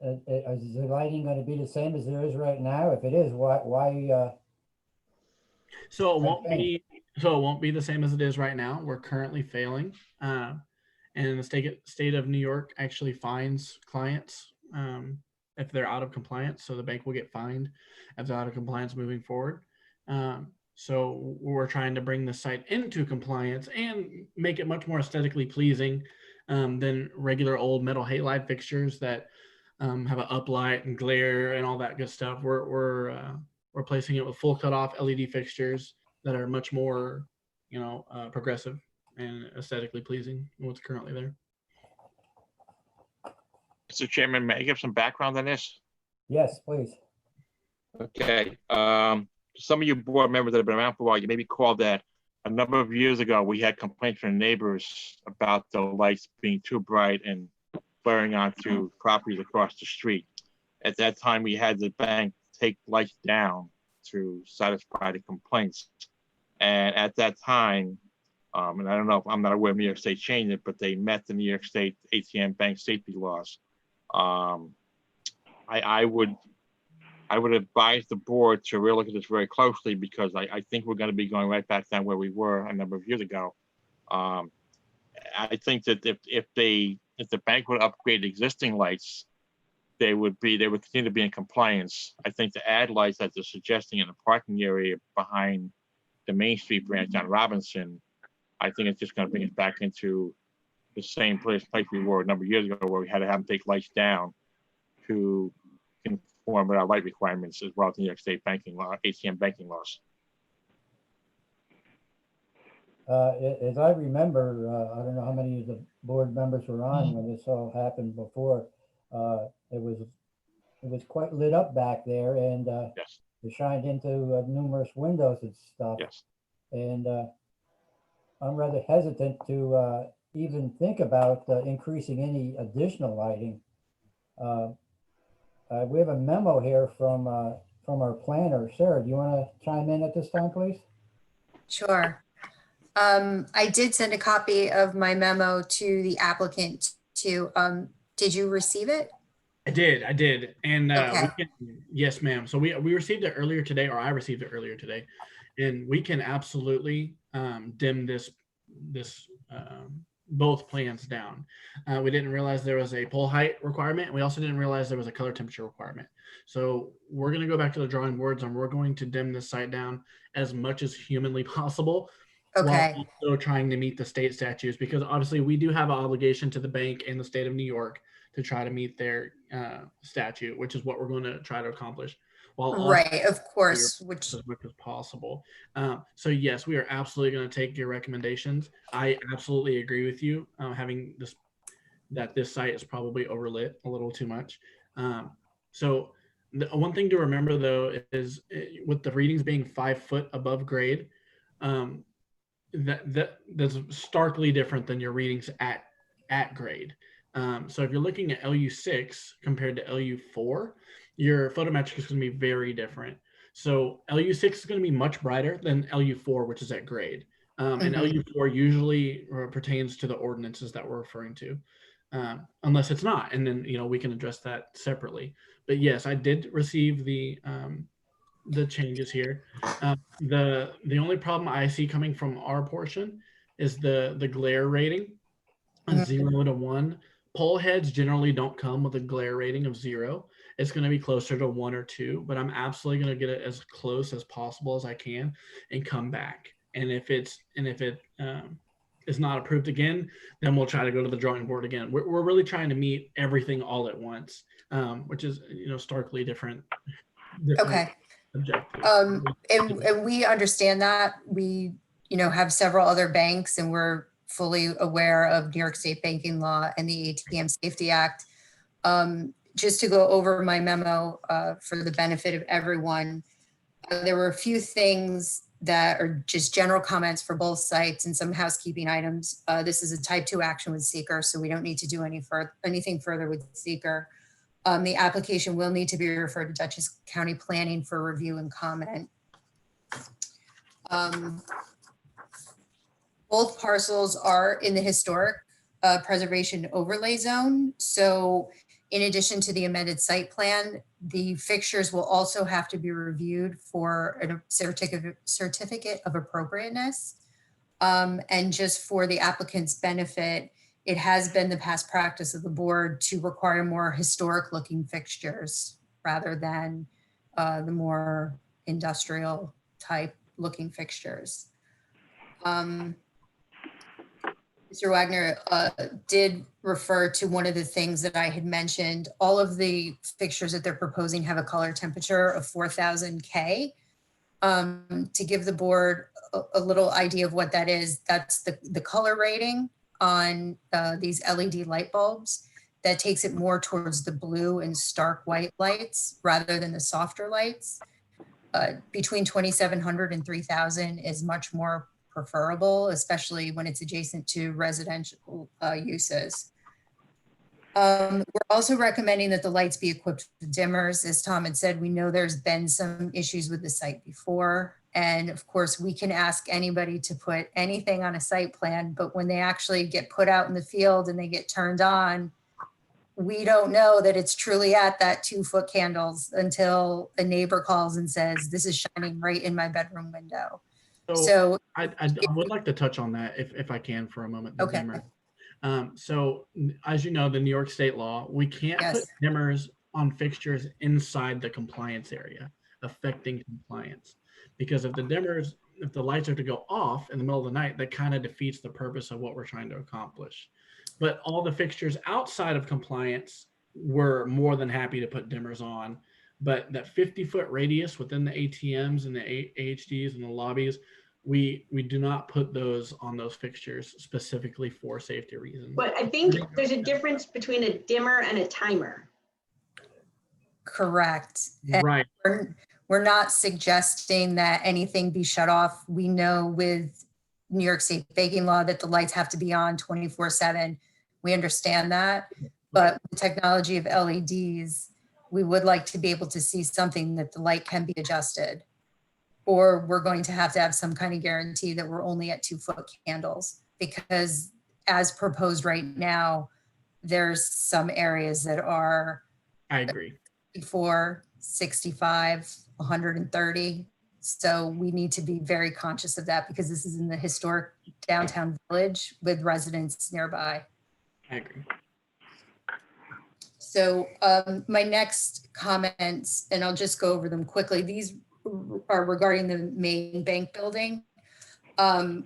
Is the lighting going to be the same as there is right now? If it is, why? So it won't be. So it won't be the same as it is right now. We're currently failing, and the state of New York actually fines clients if they're out of compliance. So the bank will get fined if they're out of compliance moving forward. So we're trying to bring the site into compliance and make it much more aesthetically pleasing than regular old metal halide fixtures that have an uplight and glare and all that good stuff. We're replacing it with full cutoff LED fixtures that are much more, progressive and aesthetically pleasing than what's currently there. Mr. Chairman, may I give some background on this? Yes, please. Okay. Some of you board members that have been around for a while, you may recall that a number of years ago, we had complaints from neighbors about the lights being too bright and flaring onto properties across the street. At that time, we had the bank take lights down to satisfy the complaints. And at that time, and I don't know if I'm not aware of New York State changed it, but they met the New York State ATM bank safety laws. I would advise the board to really look at this very closely, because I think we're going to be going right back down where we were a number of years ago. I think that if the bank would upgrade existing lights, they would continue to be in compliance. I think to add lights that they're suggesting in the parking area behind the Main Street branch on Robinson, I think it's just going to bring us back into the same place we were a number of years ago, where we had to have them take lights down to conform with our light requirements as well as New York State banking law, ATM banking laws. As I remember, I don't know how many of the board members were on when this all happened before. It was quite lit up back there, and yes, it shined into numerous windows and stuff. Yes. And I'm rather hesitant to even think about increasing any additional lighting. We have a memo here from our planner. Sarah, do you want to chime in at this time, please? Sure. I did send a copy of my memo to the applicant too. Did you receive it? I did. And Okay. Yes, ma'am. So we received it earlier today, or I received it earlier today, and we can absolutely dim this both plans down. We didn't realize there was a pole height requirement. We also didn't realize there was a color temperature requirement. So we're going to go back to the drawing boards, and we're going to dim this site down as much as humanly possible. Okay. While also trying to meet the state statutes, because obviously we do have an obligation to the bank and the state of New York to try to meet their statute, which is what we're going to try to accomplish. While also Right, of course, which as much as possible. So yes, we are absolutely going to take your recommendations. I absolutely agree with you, having this site is probably overlit a little too much. So the one thing to remember though is with the readings being 5 foot above grade, that's starkly different than your readings at grade. So if you're looking at LU6 compared to LU4, your photometric is going to be very different. So LU6 is going to be much brighter than LU4, which is at grade. And LU4 usually pertains to the ordinances that we're referring to, unless it's not. And then, we can address that separately. But yes, I did receive the changes here. The only problem I see coming from our portion is the glare rating, 0 to 1. Pole heads generally don't come with a glare rating of 0. It's going to be closer to 1 or 2, but I'm absolutely going to get it as close as possible as I can and come back. And if it is not approved again, then we'll try to go to the drawing board again. We're really trying to meet everything all at once, which is starkly different. okay. Objective. And we understand that. We, have several other banks, and we're fully aware of New York State banking law and the ATM Safety Act. Just to go over my memo for the benefit of everyone, there were a few things that are just general comments for both sites and some housekeeping items. This is a type 2 action with seeker, so we don't need to do anything further with seeker. The application will need to be referred to Dutchess County Planning for review and comment. Both parcels are in the historic preservation overlay zone. So in addition to the amended site plan, the fixtures will also have to be reviewed for a certificate of appropriateness. And just for the applicant's benefit, it has been the past practice of the board to require more historic looking fixtures rather than the more industrial type looking fixtures. Mr. Wagner did refer to one of the things that I had mentioned. All of the fixtures that they're proposing have a color temperature of 4000 K. To give the board a little idea of what that is, that's the color rating on these LED light bulbs. That takes it more towards the blue and stark white lights rather than the softer lights. Between 2700 and 3000 is much more preferable, especially when it's adjacent to residential uses. We're also recommending that the lights be equipped with dimmers. As Tom had said, we know there's been some issues with the site before. And of course, we can ask anybody to put anything on a site plan, but when they actually get put out in the field and they get turned on, we don't know that it's truly at that 2-foot candles until a neighbor calls and says, this is shining right in my bedroom window. So I would like to touch on that if I can for a moment. The Okay. dimmer. So as you know, the New York state law, we can't put dimmers on fixtures inside the compliance area affecting compliance. Because if the lights are to go off in the middle of the night, that kind of defeats the purpose of what we're trying to accomplish. But all the fixtures outside of compliance, we're more than happy to put dimmers on. But that 50-foot radius within the ATMs and the AHDs and the lobbies, we do not put those on those fixtures specifically for safety reasons. But I think there's a difference between a dimmer and a timer. correct. And Right. we're not suggesting that anything be shut off. We know with New York State baking law that the lights have to be on 24/7. We understand that, but with the technology of LEDs, we would like to be able to see something that the light can be adjusted. Or we're going to have some kind of guarantee that we're only at 2-foot candles, because as proposed right now, there's some areas that are I agree. 64, 65, 130. So we need to be very conscious of that because this is in the historic downtown village with residents nearby. I agree. So my next comments, and I'll just go over them quickly. These are regarding the main bank building.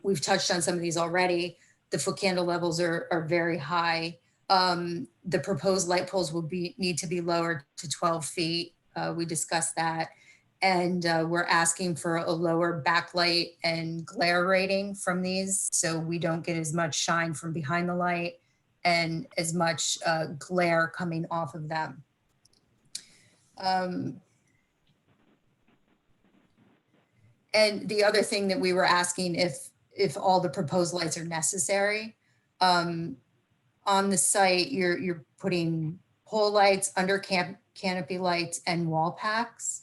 We've touched on some of these already. The foot candle levels are very high. The proposed light poles will need to be lowered to 12 feet. We discussed that. And we're asking for a lower backlight and glare rating from these, so we don't get as much shine from behind the light and as much glare coming off of them. And the other thing that we were asking if all the proposed lights are necessary. On the site, you're putting pole lights, under canopy lights, and wall packs.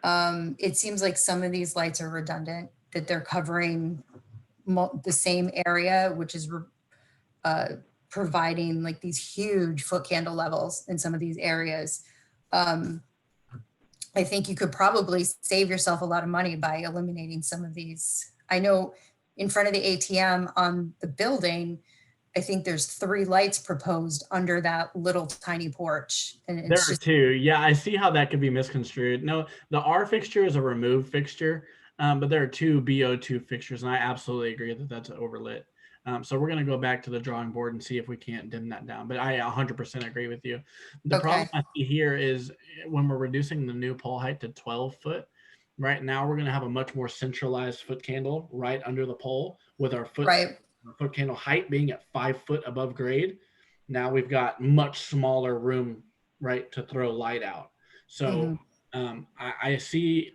It seems like some of these lights are redundant, that they're covering the same area, which is providing like these huge foot candle levels in some of these areas. I think you could probably save yourself a lot of money by eliminating some of these. I know in front of the ATM on the building, I think there's 3 lights proposed under that little tiny porch. And There it's are just, 2. Yeah, I see how that could be misconstrued. No, the R fixture is a removed fixture, but there are 2 BO2 fixtures, and I absolutely agree that that's overlit. So we're going to go back to the drawing board and see if we can't dim that down. But I 100% agree with you. The problem I see here is when we're reducing the new pole height to 12 foot, right now we're going to have a much more centralized foot candle right under the pole with our foot candle height being at 5 foot above grade. Now we've got much smaller room, right, to throw light out. So I see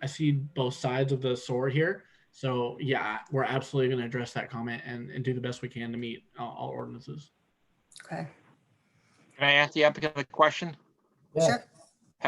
both sides of the sword here. So yeah, we're absolutely going to address that comment and do the best we can to meet all ordinances. Okay. Can I ask the applicant a question? Yeah. Sure.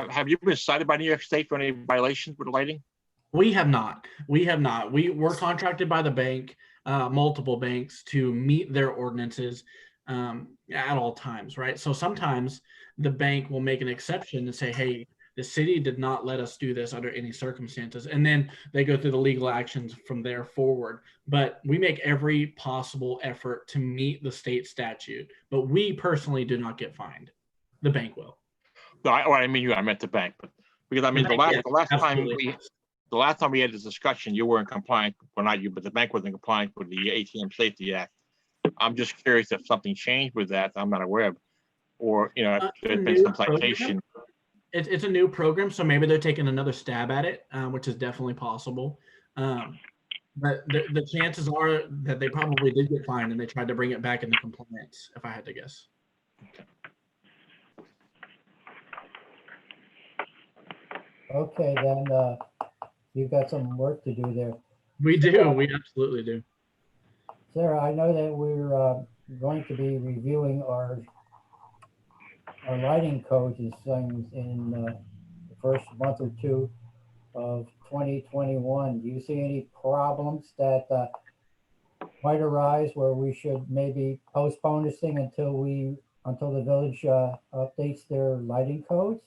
Have you been cited by New York State for any violations with lighting? We have not. We're contracted by the bank, multiple banks, to meet their ordinances at all times, right? So sometimes the bank will make an exception and say, hey, the city did not let us do this under any circumstances. And then they go through the legal actions from there forward. But we make every possible effort to meet the state statute. But we personally do not get fined. The bank will. No, I mean, I meant the bank, but because I mean, the last time we had this discussion, you were in compliance, well, not you, but the bank was in compliance with the ATM Safety Act. I'm just curious if something changed with that. I'm not aware of, or, you know, if there's been some citation. It's a new program, so maybe they're taking another stab at it, which is definitely possible. But the chances are that they probably did get fined and they tried to bring it back into compliance, if I had to guess. Okay, then you've got some work to do there. We do. We absolutely do. Sarah, I know that we're going to be reviewing our lighting codes and things in the first month or two of 2021. Do you see any problems that might arise where we should maybe postpone this thing until the village updates their lighting codes?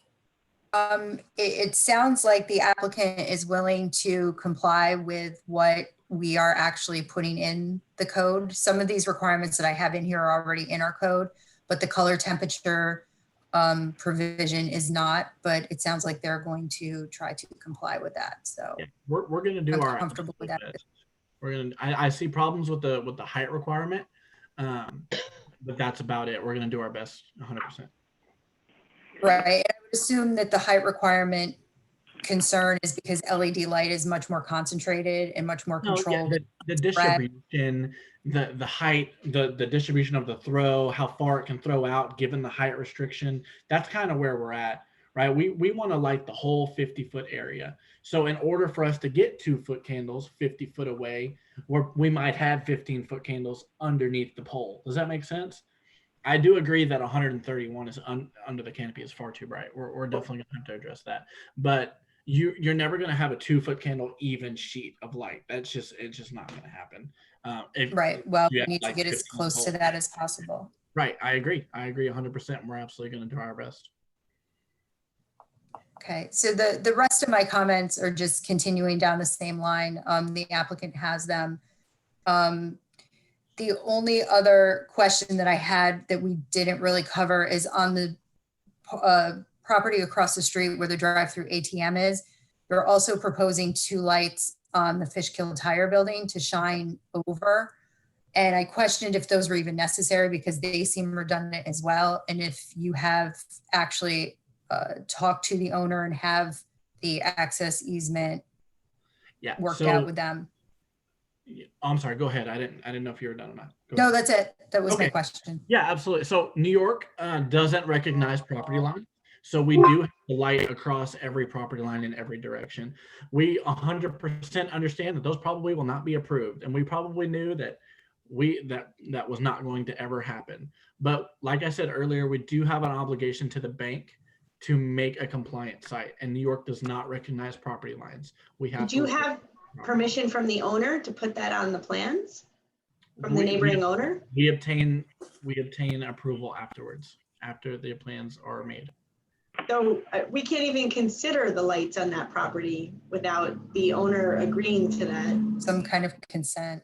It sounds like the applicant is willing to comply with what we are actually putting in the code. Some of these requirements that I have in here are already in our code, but the color temperature provision is not, but it sounds like they're going to try to comply with that. So yeah, we're going to do I'm our comfortable with that. We're going to, I see problems with the height requirement, but that's about it. We're going to do our best 100%. Right. I would assume that the height requirement concern is because LED light is much more concentrated and much more controlled. The distribution, the height, the distribution of the throw, how far it can throw out given the height restriction, that's kind of where we're at, right? We want to light the whole 50-foot area. So in order for us to get 2-foot candles 50 foot away, we might have 15-foot candles underneath the pole. Does that make sense? I do agree that 131 is under the canopy is far too bright. We're definitely gonna have to address that. But you're never gonna have a 2-foot candle even sheet of light. It's just not gonna happen. Right. Well, we need to get as close to that as possible. Right. I agree 100%. We're absolutely gonna do our best. Okay, so the rest of my comments are just continuing down the same line. The applicant has them. The only other question that I had that we didn't really cover is on the property across the street where the drive-through ATM is. We're also proposing 2 lights on the Fishkill Tire Building to shine over. And I questioned if those were even necessary because they seem redundant as well. And if you have actually talked to the owner and have the access easement worked out with them. I'm sorry, go ahead. I didn't know if you were done or not. No, that's it. That was my question. Yeah, absolutely. So New York doesn't recognize property line. So we do have to light across every property line in every direction. We 100% understand that those probably will not be approved. And we probably knew that that was not going to ever happen. But like I said earlier, we do have an obligation to the bank to make a compliant site, and New York does not recognize property lines. We have. Did you have permission from the owner to put that on the plans? From the neighboring owner? We obtain approval afterwards, after the plans are made. So we can't even consider the lights on that property without the owner agreeing to that. Some kind of consent.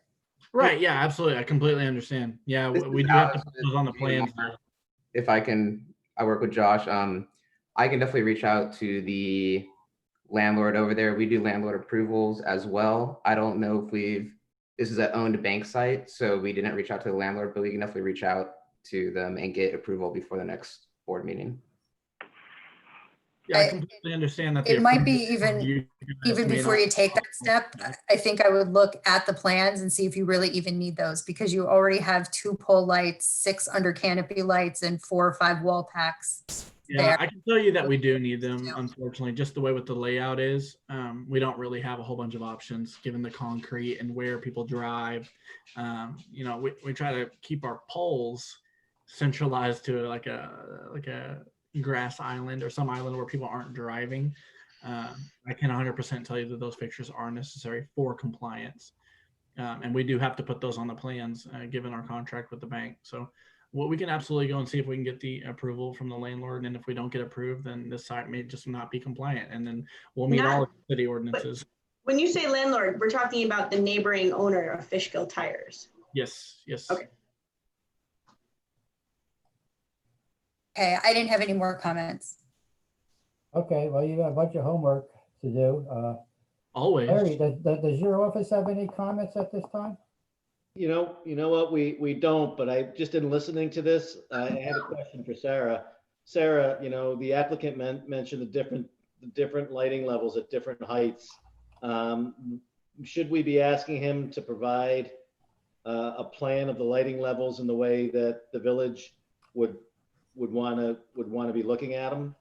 Right, yeah, absolutely. I completely understand. Yeah, we do have to put those on the plans. If I work with Josh. I can definitely reach out to the landlord over there. We do landlord approvals as well. I don't know if this is an owned bank site, so we didn't reach out to the landlord, but we can definitely reach out to them and get approval before the next board meeting. Yeah, I completely understand that. It might be even before you take that step, I think I would look at the plans and see if you really even need those, because you already have 2 pole lights, 6 under canopy lights, and 4 or 5 wall packs Yeah, there. I can tell you that we do need them, unfortunately, just the way what the layout is. We don't really have a whole bunch of options given the concrete and where people drive. We try to keep our poles centralized to like a grass island or some island where people aren't driving. I can 100% tell you that those fixtures are necessary for compliance. And we do have to put those on the plans given our contract with the bank. So well, we can absolutely go and see if we can get the approval from the landlord. And if we don't get approved, then this site may just not be compliant. And then we'll meet all of the city ordinances. When you say landlord, we're talking about the neighboring owner of Fishkill Tires. Yes, yes. Okay. Okay, I didn't have any more comments. Okay, well, you got a bunch of homework to do. Always. Larry, does your office have any comments at this time? You know what, we don't, but I just in listening to this, I had a question for Sarah. Sarah, the applicant mentioned the different lighting levels at different heights. Should we be asking him to provide a plan of the lighting levels in the way that the village would want to be looking at them?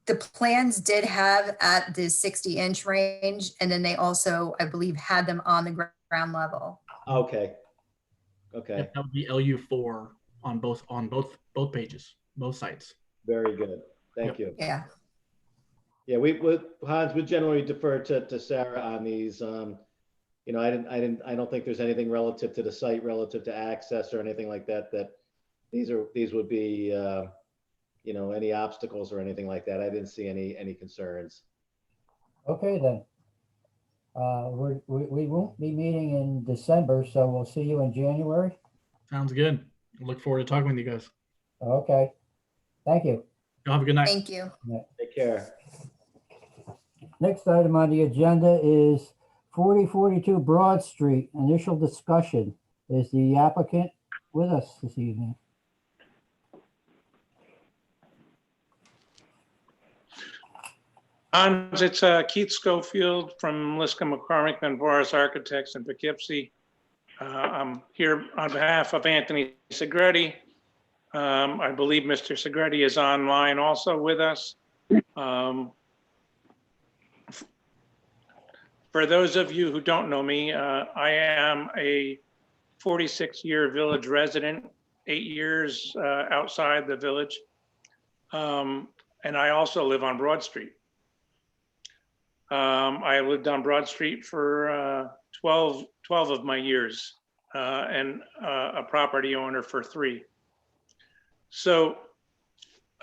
The plans did have at the 60-inch range, and then they also, I believe, had them on the ground level. Okay. Yep, that would be LU4 on both pages, both sites. Very good. Thank you. Yeah. Yeah, Hans, we generally defer to Sarah on these. I don't think there's anything relative to the site, relative to access or anything like that, that these would be, any obstacles or anything like that. I didn't see any concerns. Okay, then. We won't be meeting in December, so we'll see you in January. Sounds good. Look forward to talking with you guys. Okay. Thank you. Y'all have a good night. Thank you. Take care. Next item on the agenda is 4042 Broad Street. Initial discussion. Is the applicant with us this evening? Hans, it's Keith Schofield from Liska McCormick and Boris Architects in Poughkeepsie. I'm here on behalf of Anthony Segretti. I believe Mr. Segretti is online also with us. For those of you who don't know me, I am a 46-year village resident, 8 years outside the village. And I also live on Broad Street. I lived on Broad Street for 12 of my years and a property owner for 3. So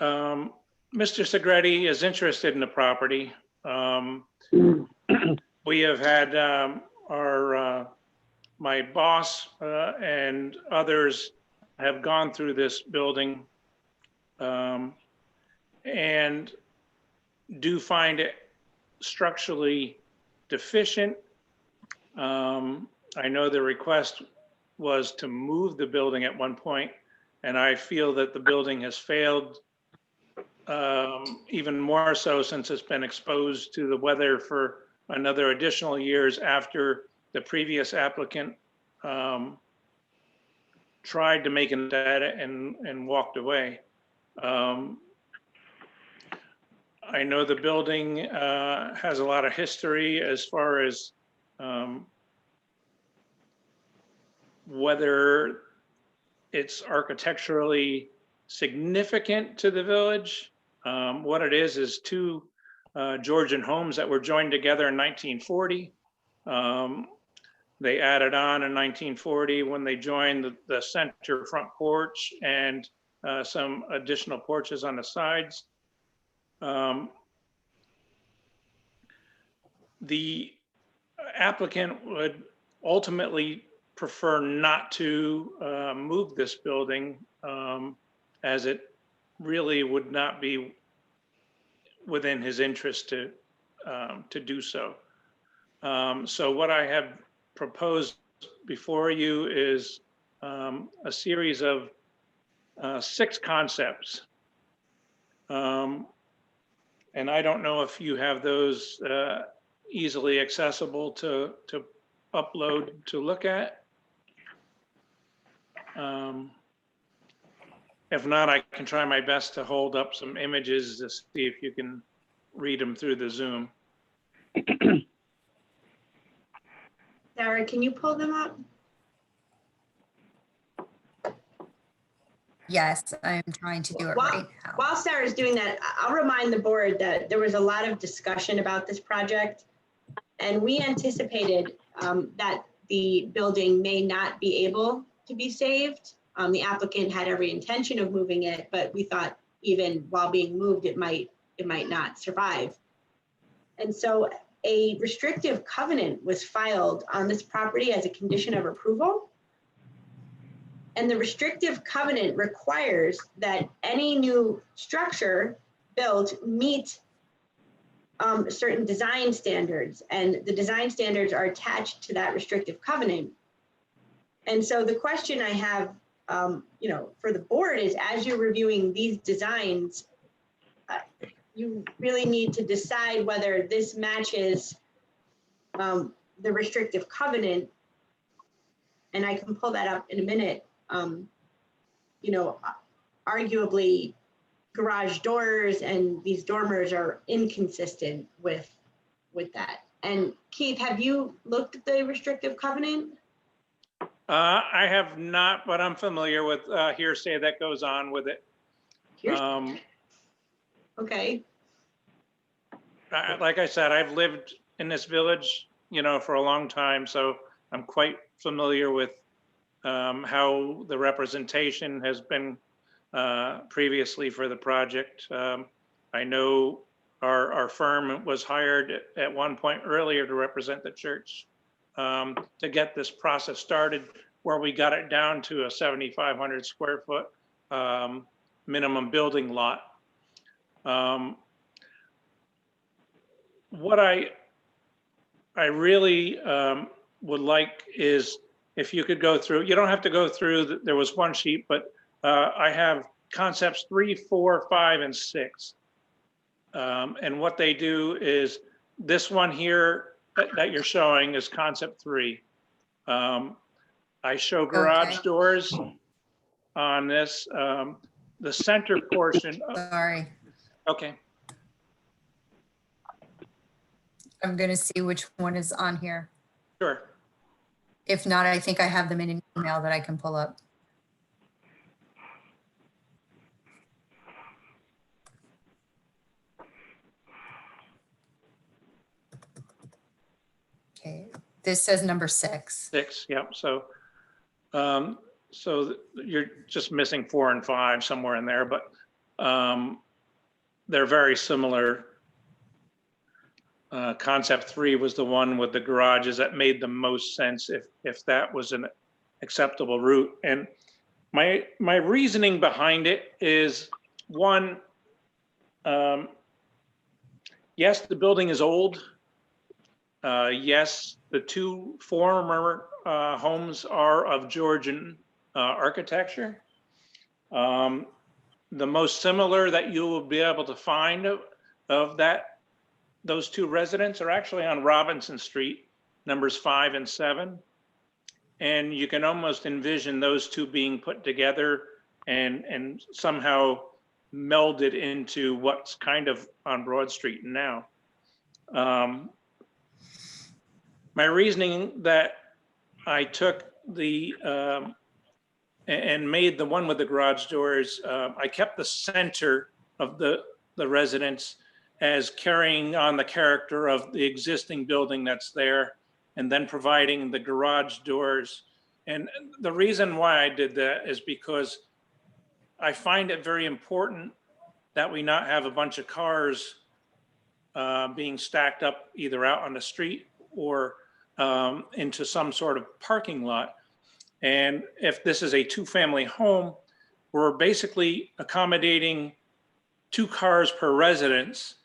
Mr. Segretti is interested in the property. We have had my boss and others have gone through this building and do find it structurally deficient. I know the request was to move the building at one point, and I feel that the building has failed even more so since it's been exposed to the weather for another additional years after the previous applicant tried to make an edit and walked away. I know the building has a lot of history as far as whether it's architecturally significant to the village. What it is 2 Georgian homes that were joined together in 1940. They added on in 1940 when they joined the center front porch and some additional porches on the sides. The applicant would ultimately prefer not to move this building as it really would not be within his interest to do so. So what I have proposed before you is a series of 6 concepts. And I don't know if you have those easily accessible to upload to look at. If not, I can try my best to hold up some images to see if you can read them through the Zoom. Sarah, can you pull them up? Yes, I am trying to do it right now. While Sarah's doing that, I'll remind the board that there was a lot of discussion about this project. And we anticipated that the building may not be able to be saved. The applicant had every intention of moving it, but we thought even while being moved, it might not survive. And so a restrictive covenant was filed on this property as a condition of approval. And the restrictive covenant requires that any new structure built meet certain design standards, and the design standards are attached to that restrictive covenant. And so the question I have, for the board is, as you're reviewing these designs, you really need to decide whether this matches the restrictive covenant. And I can pull that up in a minute. Arguably, garage doors and these dormers are inconsistent with that. And Keith, have you looked at the restrictive covenant? I have not, but I'm familiar with hearsay that goes on with it. Okay. Like I said, I've lived in this village, for a long time, so I'm quite familiar with how the representation has been previously for the project. I know our firm was hired at one point earlier to represent the church to get this process started, where we got it down to a 7,500 square foot minimum building lot. What I really would like is if you could go through, you don't have to go through, there was one sheet, but I have concepts 3, 4, 5, and 6. And what they do is this one here that you're showing is concept 3. I show garage doors on this. The center portion. Sorry. Okay. I'm going to see which one is on here. Sure. If not, I think I have them in an email that I can pull up. Okay, this says number 6. 6, yep. So, you're just missing 4 and 5 somewhere in there, but they're very similar. Concept 3 was the one with the garages that made the most sense if that was an acceptable route. And my reasoning behind it is, one, yes, the building is old. Yes, the 2 former homes are of Georgian architecture. The most similar that you will be able to find of those 2 residents are actually on Robinson Street, numbers 5 and 7. And you can almost envision those 2 being put together and somehow melded into what's kind of on Broad Street now. My reasoning that I took and made the one with the garage doors, I kept the center of the residence as carrying on the character of the existing building that's there, and then providing the garage doors. And the reason why I did that is because I find it very important that we not have a bunch of cars being stacked up either out on the street or into some sort of parking lot. And if this is a 2-family home, we're basically accommodating 2 cars per residence.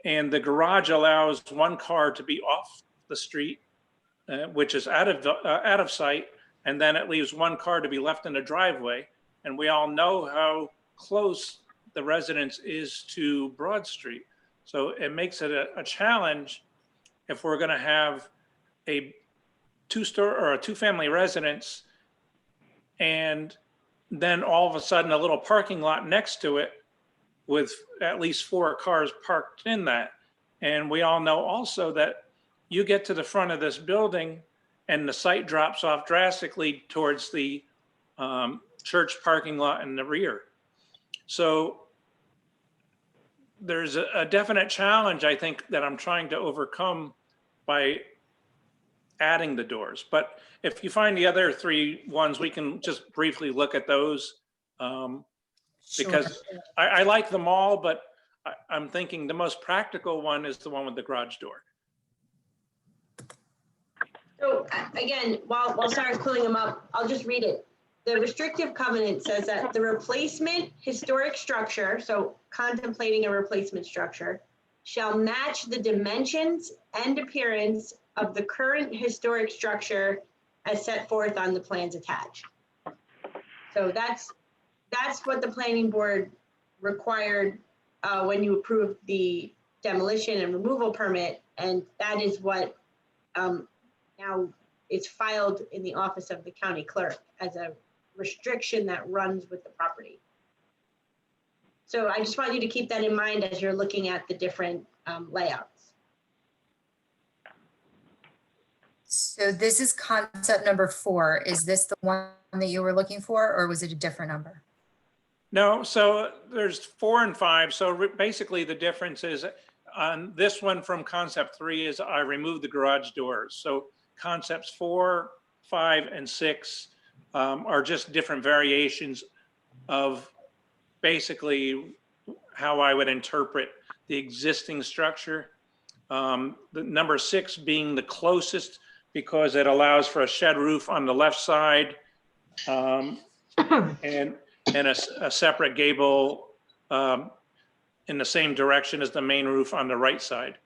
And the garage allows 1 car to be off the street, which is out of sight, and then it leaves 1 car to be left in the driveway. And we all know how close the residence is to Broad Street. So it makes it a challenge if we're going to have a 2-family residence and then all of a sudden a little parking lot next to it with at least 4 cars parked in that. And we all know also that you get to the front of this building and the site drops off drastically towards the church parking lot in the rear. So there's a definite challenge, I think, that I'm trying to overcome by adding the doors. But if you find the other 3 ones, we can just briefly look at those. Because I like them all, but I'm thinking the most practical one is the one with the garage door. So again, while Sarah's pulling them up, I'll just read it. The restrictive covenant says that the replacement historic structure, so contemplating a replacement structure, shall match the dimensions and appearance of the current historic structure as set forth on the plans attached. So that's what the planning board required when you approved the demolition and removal permit, and that is what now is filed in the office of the county clerk as a restriction that runs with the property. So I just want you to keep that in mind as you're looking at the different layouts. So this is concept number 4. Is this the one that you were looking for, or was it a different number? No, so there's 4 and 5. So basically the difference is on this one from concept 3 is I removed the garage doors. So concepts 4, 5, and 6 are just different variations of basically how I would interpret the existing structure. The number 6 being the closest because it allows for a shed roof on the left side and a separate gable in the same direction as the main roof on the right side.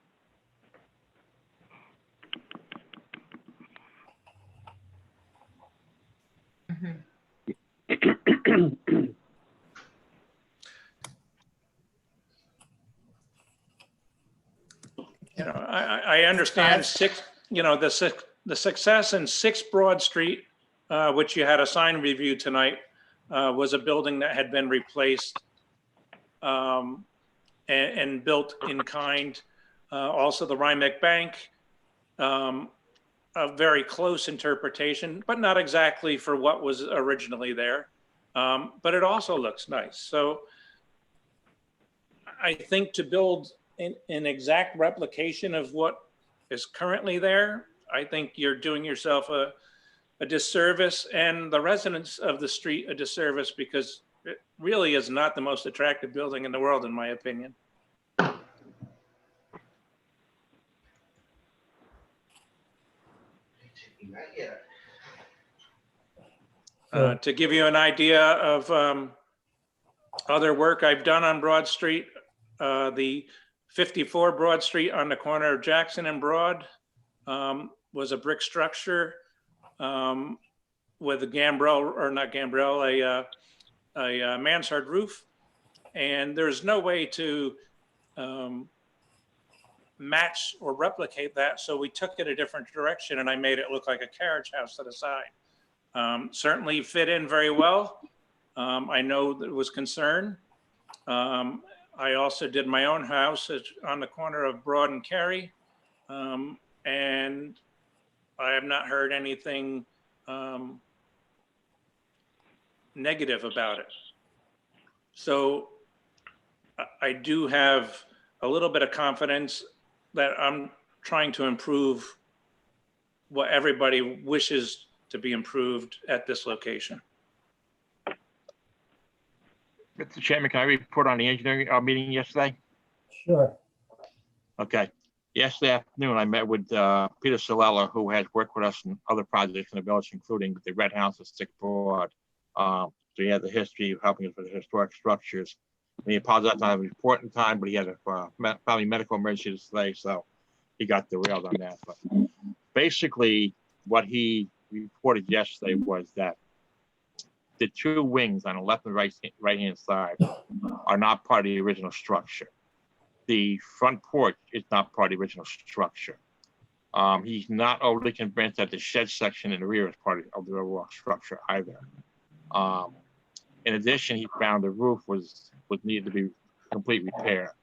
I understand the success in 6 Broad Street, which you had a sign review tonight, was a building that had been replaced and built in kind. Also the Rhinebeck Bank, a very close interpretation, but not exactly for what was originally there. But it also looks nice. So I think to build an exact replication of what is currently there, I think you're doing yourself a disservice and the residents of the street a disservice, because it really is not the most attractive building in the world, in my opinion. To give you an idea of other work I've done on Broad Street, the 54 Broad Street on the corner of Jackson and Broad was a brick structure with a gambrel, or not gambrel, a mansard roof. And there's no way to match or replicate that. So we took it a different direction and I made it look like a carriage house to the side. Certainly fit in very well. I know there was concern. I also did my own house on the corner of Broad and Cary, and I have not heard anything negative about it. So I do have a little bit of confidence that I'm trying to improve what everybody wishes to be improved at this location. Mr. Chairman, can I report on the engineering meeting yesterday? Sure. Okay. Yesterday afternoon, I met with Peter Solella, who has worked with us in other projects in the village, including the Red House at 6 Broad. So he has a history of helping us with historic structures. And he apologized on a report in time, but he had a family medical emergency today, so he got derailed on that. But basically, what he reported yesterday was that the 2 wings on the left and right-hand side are not part of the original structure. The front porch is not part of the original structure. He's not overly convinced that the shed section in the rear is part of the overall structure either. In addition, he found the roof was needed to be complete repair.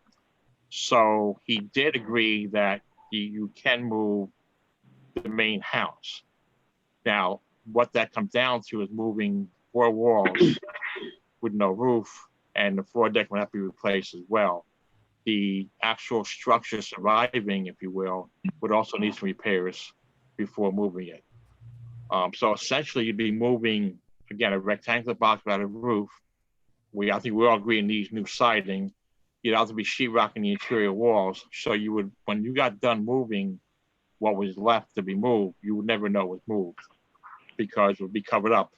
So he did agree that you can move the main house. Now, what that comes down to is moving 4 walls with no roof, and the floor deck would have to be replaced as well. The actual structure surviving, if you will, would also need some repairs before moving it. So essentially, you'd be moving, again, a rectangular box without a roof. I think we all agree it needs new siding. You'd have to be sheetrocking the interior walls. So you would, when you got done moving what was left to be moved, you would never know it was moved because it would be covered up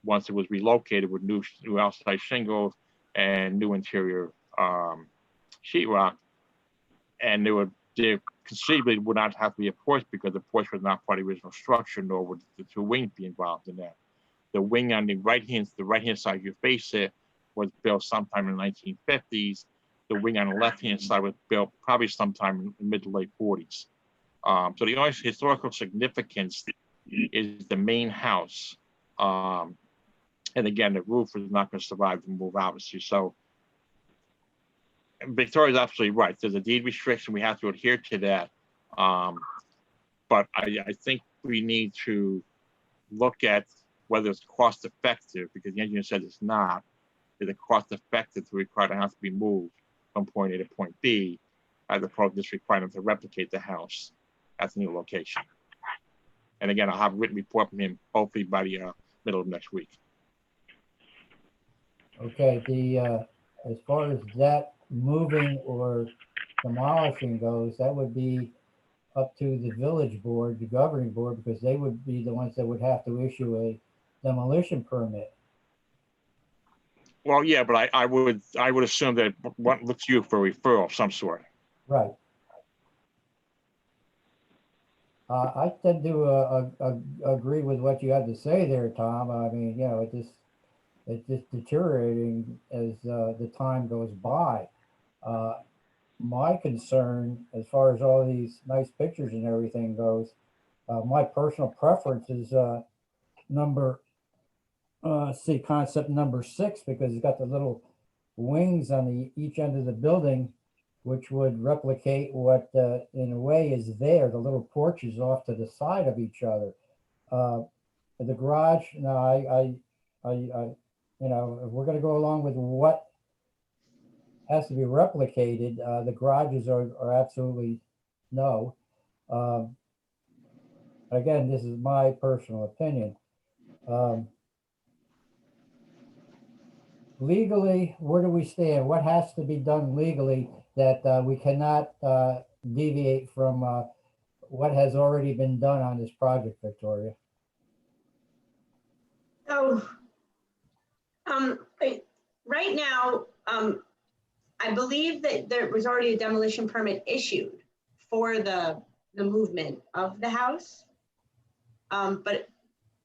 once it was relocated with new outside shingles and new interior sheetrock. And there conceivably would not have to be a porch because the porch was not part of the original structure, nor would the 2 wings be involved in that. The wing on the right hand side you face it was built sometime in the 1950s. The wing on the left-hand side was built probably sometime in the mid to late 40s. So the only historical significance is the main house. And again, the roof is not going to survive the move, obviously. So Victoria's absolutely right. There's a deed restriction. We have to adhere to that. But I think we need to look at whether it's cost effective, because the engineer said it's not. Is it cost effective to require the house to be moved from point A to point B, as opposed to just requiring them to replicate the house at the new location? And again, I'll have a written report from him hopefully by the middle of next week. Okay, as far as that moving or demolishing goes, that would be up to the village board, the governing board, because they would be the ones that would have to issue a demolition permit. Well, yeah, but I would assume that one looks to you for a referral of some sort. Right. I tend to agree with what you had to say there, Tom. I mean, you know, it's just deteriorating as the time goes by. My concern, as far as all these nice pictures and everything goes, my personal preference is concept number 6, because it's got the little wings on each end of the building, which would replicate what in a way is there, the little porches off to the side of each other. The garage, no, I you know, if we're going to go along with what has to be replicated, the garages are absolutely no. Again, this is my personal opinion. Legally, where do we stand? What has to be done legally that we cannot deviate from what has already been done on this project, Victoria? So, right now, I believe that there was already a demolition permit issued for the movement of the house. But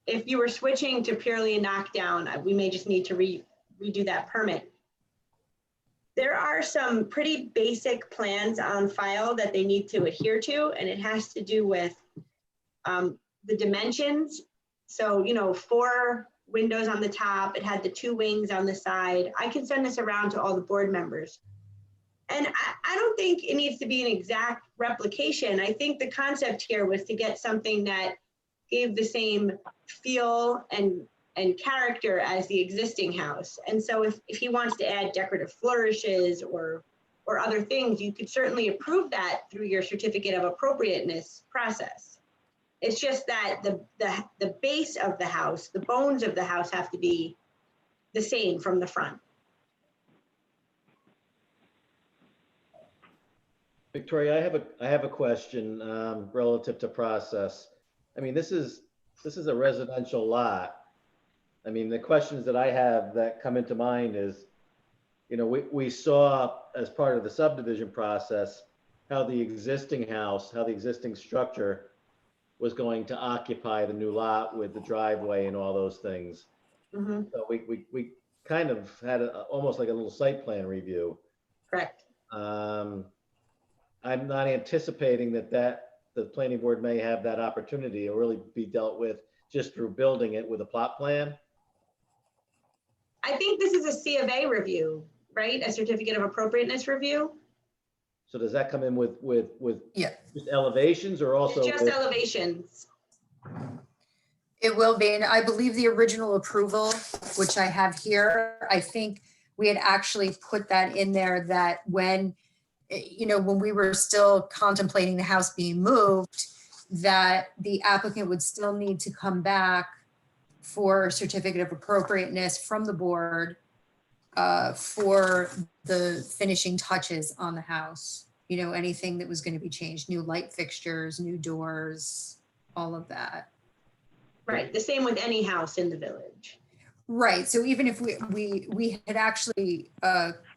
if you were switching to purely a knockdown, we may just need to redo that permit. There are some pretty basic plans on file that they need to adhere to, and it has to do with the dimensions. So, you know, 4 windows on the top, it had the 2 wings on the side. I can send this around to all the board members. And I don't think it needs to be an exact replication. I think the concept here was to get something that gave the same feel and character as the existing house. And so if he wants to add decorative flourishes or other things, you could certainly approve that through your certificate of appropriateness process. It's just that the base of the house, the bones of the house have to be the same from the front. Victoria, I have a question relative to process. I mean, this is a residential lot. I mean, the questions that I have that come into mind is, you know, we saw as part of the subdivision process how the existing house, how the existing structure was going to occupy the new lot with the driveway and all those things. Mm-hmm. So we kind of had almost like a little site plan review. Correct. I'm not anticipating that the planning board may have that opportunity or really be dealt with just through building it with a plot plan. I think this is a C of A review, right? A certificate of appropriateness review. So does that come in with Yeah. just elevations or also? Just with- elevations. It will be, and I believe the original approval, which I have here, I think we had actually put that in there that when, when we were still contemplating the house being moved, that the applicant would still need to come back for a certificate of appropriateness from the board for the finishing touches on the house. Anything that was going to be changed, new light fixtures, new doors, all of that. Right, the same with any house in the village. Right, so even if we had actually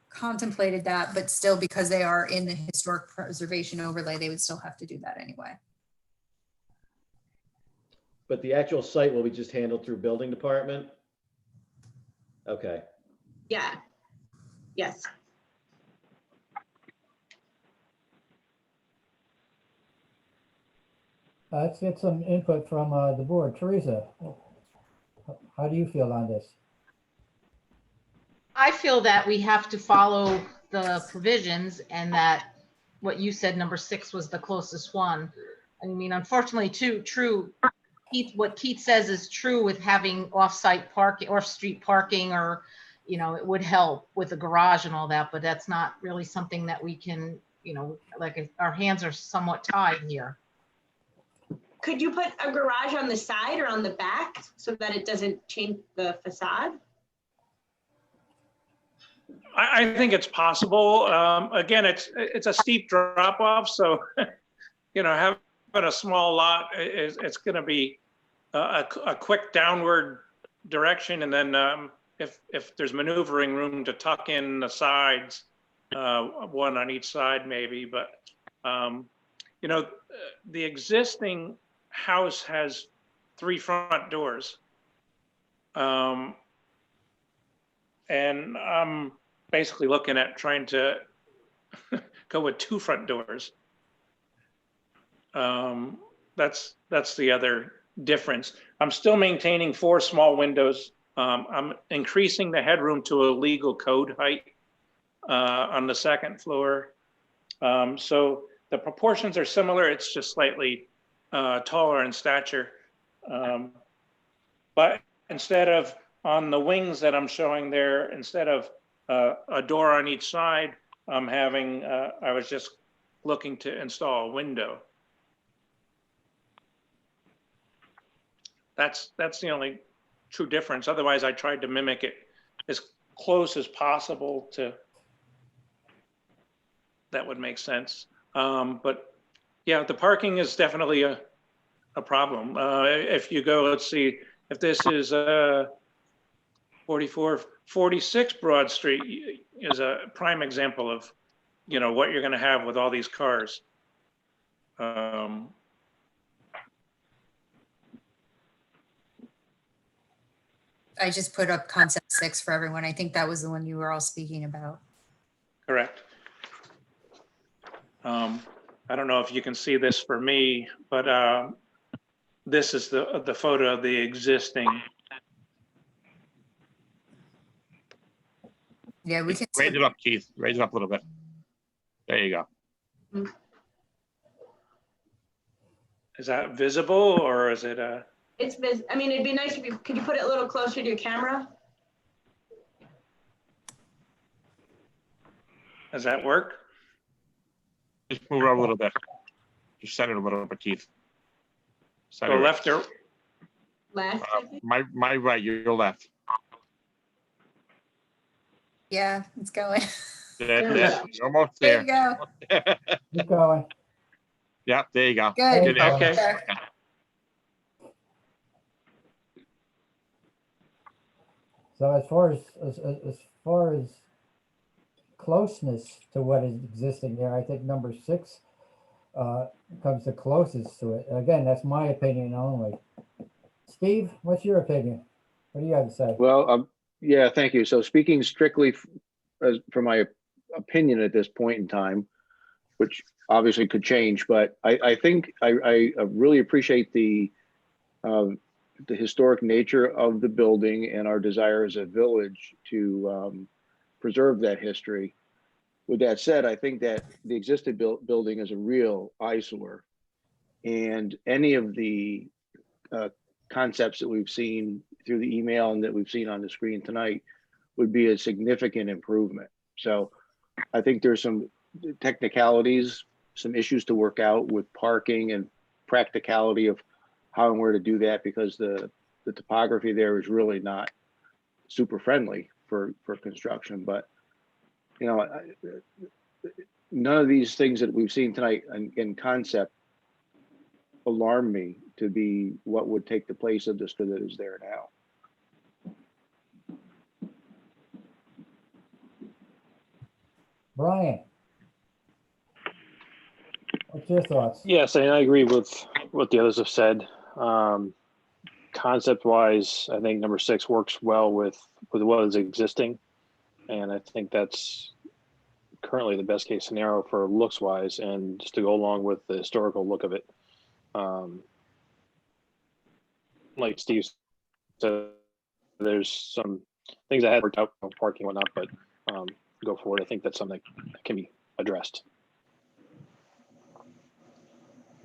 contemplated that, but still because they are in the historic preservation overlay, they would still have to do that anyway. But the actual site will be just handled through building department? Okay. Yeah, yes. Let's get some input from the board. Teresa, how do you feel on this? I feel that we have to follow the provisions and that what you said, number 6 was the closest one. I mean, unfortunately, true, what Keith says is true with having off-site parking, off-street parking, or, it would help with the garage and all that, but that's not really something that we can, like our hands are somewhat tied here. Could you put a garage on the side or on the back so that it doesn't change the facade? I think it's possible. Again, it's a steep drop off, so having a small lot it's going to be a quick downward direction, and then if there's maneuvering room to tuck in the sides, one on each side maybe, but the existing house has 3 front doors, and I'm basically looking at trying to go with 2 front doors. That's the other difference. I'm still maintaining 4 small windows. I'm increasing the headroom to a legal code height on the 2nd floor. So the proportions are similar. It's just slightly taller in stature. But instead of on the wings that I'm showing there, instead of a door on each side, I'm having, I was just looking to install a window. That's the only true difference. Otherwise, I tried to mimic it as close as possible to, that would make sense. But yeah, the parking is definitely a problem. If you go, let's see, if this is 46 Broad Street is a prime example of, what you're going to have with all these cars. I just put up concept 6 for everyone. I think that was the one you were all speaking about. Correct. I don't know if you can see this for me, but this is the photo of the existing. Yeah, we can Raise it up, Keith. Raise it up a little bit. There you go. Is that visible or is it a? I mean, it'd be nice if could you put it a little closer to your camera? Does that work? Just move it over a little bit. Just center it a little bit, Keith. Go left or? Left. My right, your left. Yeah, it's going. You're almost There there. you go. Keep going. Yeah, there you go. Good. Okay. So as far as closeness to what is existing there, I think number 6 comes the closest to it. Again, that's my opinion only. Steve, what's your opinion? What do you have to say? Well, yeah, thank you. So speaking strictly for my opinion at this point in time, which obviously could change, but I think I really appreciate the the historic nature of the building and our desire as a village to preserve that history. With that said, I think that the existing building is a real eyesore. And any of the concepts that we've seen through the email and that we've seen on the screen tonight would be a significant improvement. So I think there's some technicalities, some issues to work out with parking and practicality of how and where to do that, because the topography there is really not super friendly for construction. But you know, none of these things that we've seen tonight in concept alarm me to be what would take the place of this that is there now. Brian? What's your thoughts? Yes, and I agree with what the others have said. Concept wise, I think number 6 works well with what is existing. And I think that's currently the best case scenario for looks wise, and just to go along with the historical look of it. Like Steve said, there's some things that had worked out, parking and whatnot, but go forward, I think that's something that can be addressed.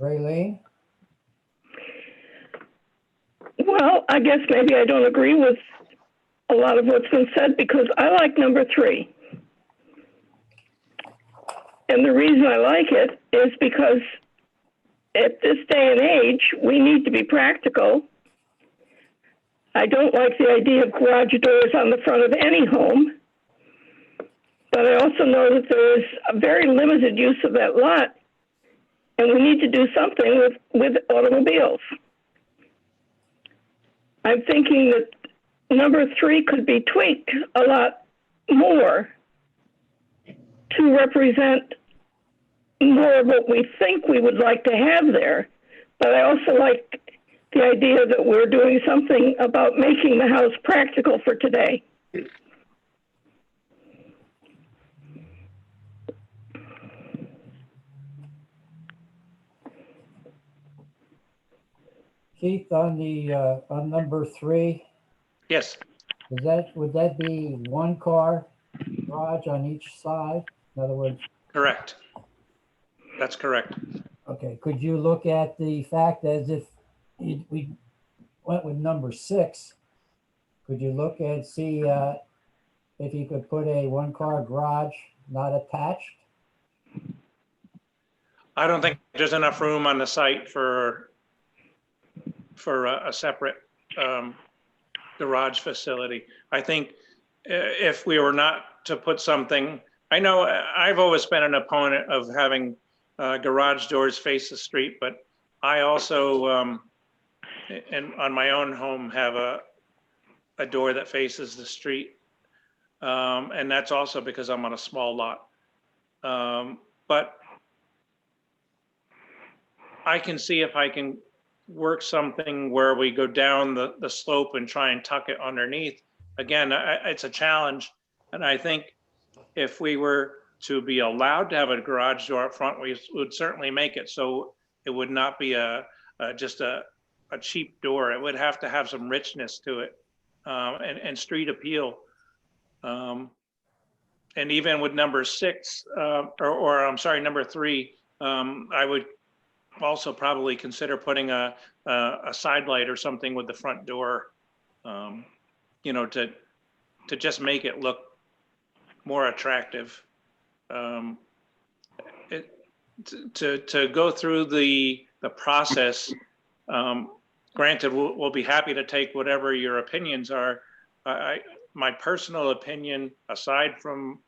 Raylene? Well, I guess maybe I don't agree with a lot of what's been said, because I like number 3. And the reason I like it is because at this day and age, we need to be practical. I don't like the idea of garage doors on the front of any home. But I also know that there is a very limited use of that lot, and we need to do something with automobiles. I'm thinking that number 3 could be tweaked a lot more to represent more of what we think we would like to have there. But I also like the idea that we're doing something about making the house practical for today. Keith, on number 3, Yes, would that be 1 car garage on each side? In other words, correct. That's correct. okay, could you look at the fact as if we went with number 6? Could you look and see if you could put a 1 car garage not attached? I don't think there's enough room on the site for a separate garage facility. I think if we were not to put something, I know I've always been an opponent of having garage doors face the street, but I also, and on my own home, have a door that faces the street. And that's also because I'm on a small lot. But I can see if I can work something where we go down the slope and try and tuck it underneath. Again, it's a challenge. And I think if we were to be allowed to have a garage door up front, we would certainly make it so it would not be just a cheap door. It would have to have some richness to it, and street appeal. And even with number 6, or I'm sorry, number 3, I would also probably consider putting a side light or something with the front door, you know, to just make it look more attractive. To go through the process, granted, we'll be happy to take whatever your opinions are. My personal opinion, aside from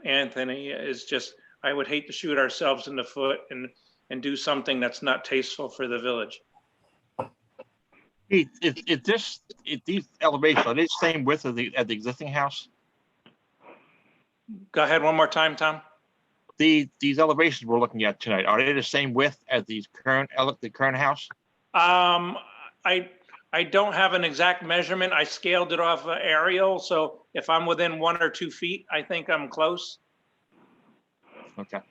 Anthony, is just I would hate to shoot ourselves in the foot and do something that's not tasteful for the village. If these elevations, are they the same width as the existing house? Go ahead one more time, Tom. These elevations we're looking at tonight, are they the same width as the current house? I don't have an exact measurement. I scaled it off an aerial, so if I'm within 1 or 2 feet, I think I'm close. Okay.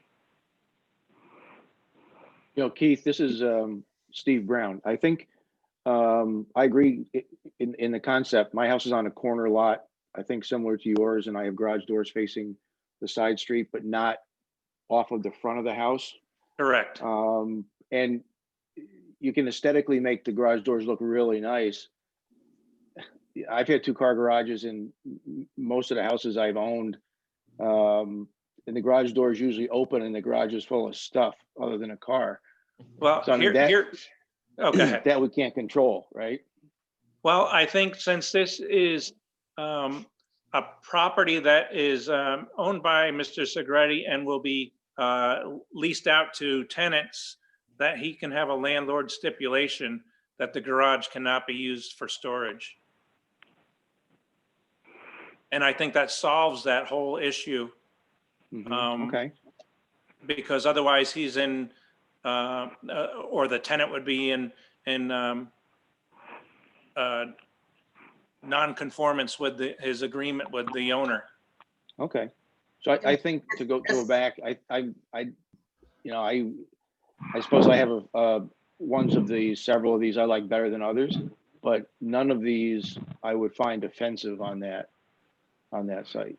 You know, Keith, this is Steve Brown. I think I agree in the concept. My house is on a corner lot, I think similar to yours, and I have garage doors facing the side street, but not off of the front of the house. Correct. And you can aesthetically make the garage doors look really nice. I've had 2-car garages in most of the houses I've owned. And the garage door is usually open and the garage is full of stuff other than a car. Well, So I mean, okay. that we can't control, right? Well, I think since this is a property that is owned by Mr. Segretti and will be leased out to tenants, that he can have a landlord stipulation that the garage cannot be used for storage. And I think that solves that whole issue. Okay. Because otherwise he's in, or the tenant would be in non-conformance with his agreement with the owner. Okay. So I think to go back, I suppose I have several of these I like better than others, but none of these I would find offensive on that site.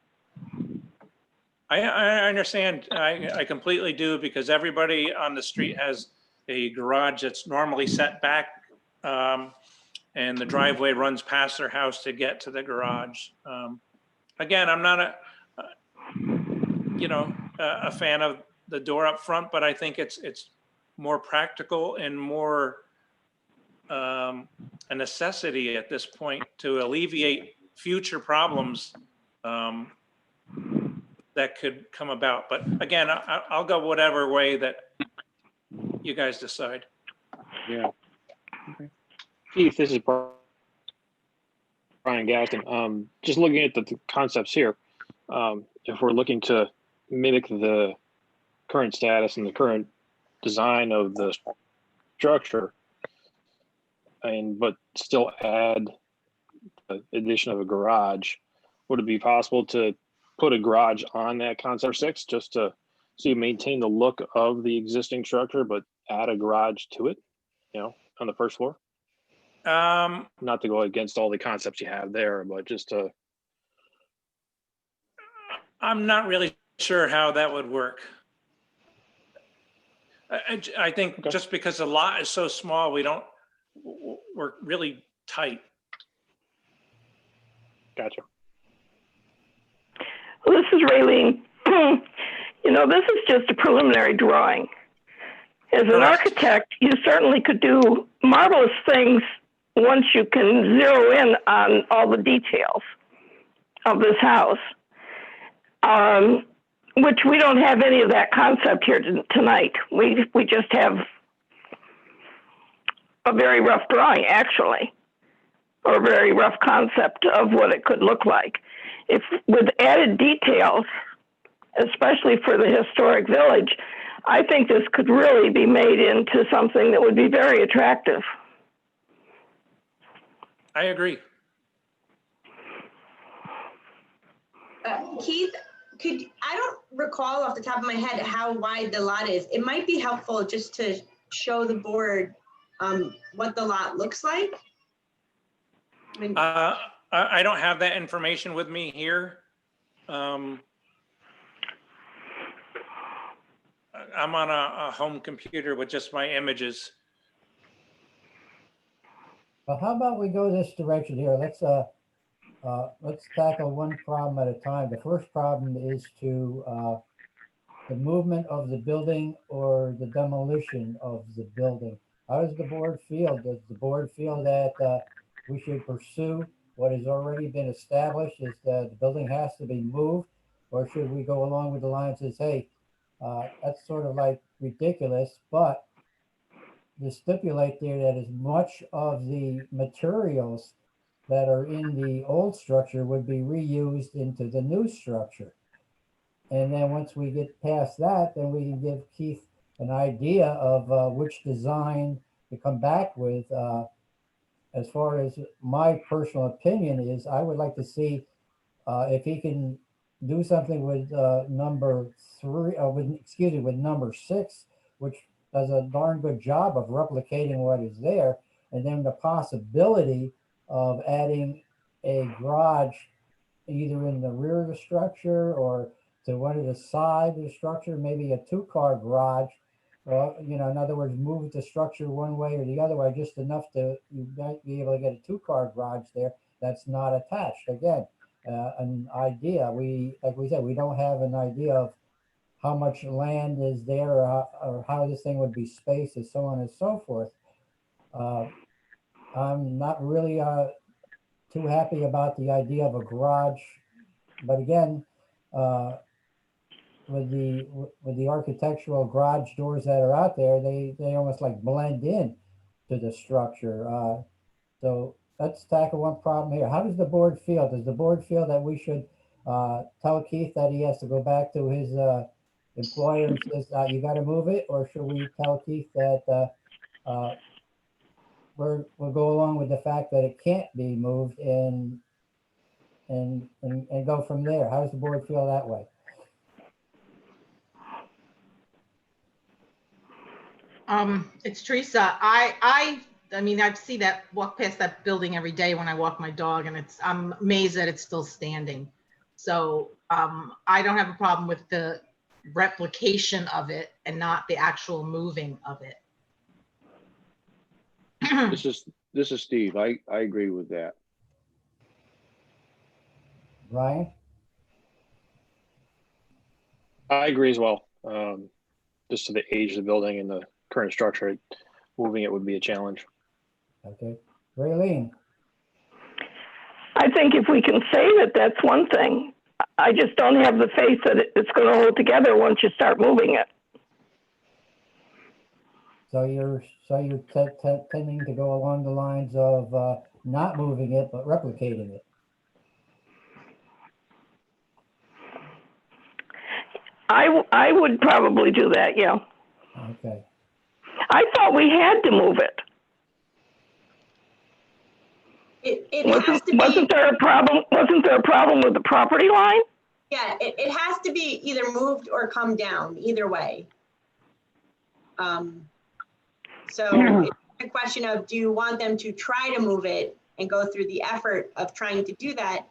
I understand. I completely do, because everybody on the street has a garage that's normally set back, and the driveway runs past their house to get to the garage. Again, I'm not a fan of the door up front, but I think it's more practical and more a necessity at this point to alleviate future problems that could come about. But again, I'll go whatever way that you guys decide. Yeah. Okay. Keith, this is Brian Gaston. Just looking at the concepts here, if we're looking to mimic the current status and the current design of the structure, but still add the addition of a garage, would it be possible to put a garage on that concept 6 just so you maintain the look of the existing structure, but add a garage to it, on the first floor? Not to go against all the concepts you have there, but just to. I'm not really sure how that would work. I think just because the lot is so small, we're really tight. Gotcha. Well, this is Raylene. This is just a preliminary drawing. As an architect, you certainly could do marvelous things once you can zero in on all the details of this house, which we don't have any of that concept here tonight. We just have a very rough drawing, actually, or a very rough concept of what it could look like. If with added details, especially for the historic village, I think this could really be made into something that would be very attractive. I agree. Keith, I don't recall off the top of my head how wide the lot is. It might be helpful just to show the board what the lot looks like. I don't have that information with me here. I'm on a home computer with just my images. Well, how about we go this direction here? Let's tackle one problem at a time. The first problem is the movement of the building or the demolition of the building. How does the board feel? Does the board feel that we should pursue what has already been established, is that the building has to be moved? Or should we go along with the lines that says, hey, that's sort of like ridiculous, but to stipulate there that as much of the materials that are in the old structure would be reused into the new structure. And then once we get past that, then we can give Keith an idea of which design to come back with. As far as my personal opinion is, I would like to see if he can do something with number 6, which does a darn good job of replicating what is there. and then the possibility of adding a garage either in the rear of the structure or to one of the side of the structure, maybe a two-car garage. Well, you know, in other words, move the structure one way or the other way, just enough to, you might be able to get a two-car garage there that's not attached. Again, an idea, like we said, we don't have an idea of how much land is there or how this thing would be spaced and so on and so forth. I'm not really too happy about the idea of a garage, but again, with the architectural garage doors that are out there, they almost like blend in to the structure. So let's tackle one problem here. How does the board feel? Does the board feel that we should tell Keith that he has to go back to his employer and says, you got to move it? Or should we tell Keith that we'll go along with the fact that it can't be moved and go from there? How does the board feel that way? It's Teresa. I mean, I see that, walk past that building every day when I walk my dog, and I'm amazed that it's still standing. So I don't have a problem with the replication of it and not the actual moving of it. This is Steve. I agree with that. Ryan? I agree as well. Just to the age of the building and the current structure, moving it would be a challenge. Okay. Raylene? I think if we can save it, that's one thing. I just don't have the faith that it's going to hold together once you start moving it. So you're tending to go along the lines of not moving it, but replicating it. I would probably do that, yeah. Okay. I thought we had to move it. Wasn't there a problem? Wasn't there a problem with the property line? Yeah, it has to be either moved or come down, either way. So it's a question of, do you want them to try to move it and go through the effort of trying to do that?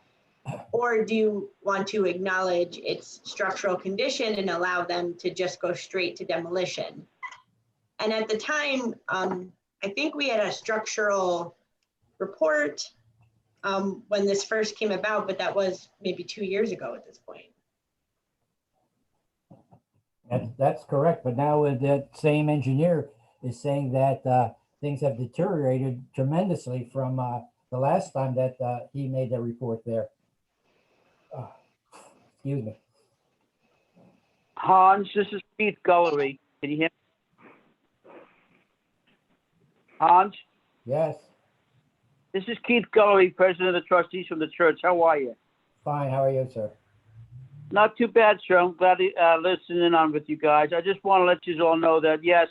Or do you want to acknowledge its structural condition and allow them to just go straight to demolition? And at the time, I think we had a structural report when this first came about, but that was maybe 2 years ago at this point. That's correct. But now that same engineer is saying that things have deteriorated tremendously from the last time that he made the report there. Excuse me. Hans, this is Keith Gullery. Can you hear me? Hans? Yes. This is Keith Gullery, President of the Trustees from the church. How are you? Fine. How are you, sir? Not too bad, sir. I'm glad to listen in on with you guys. I just want to let you all know that, yes,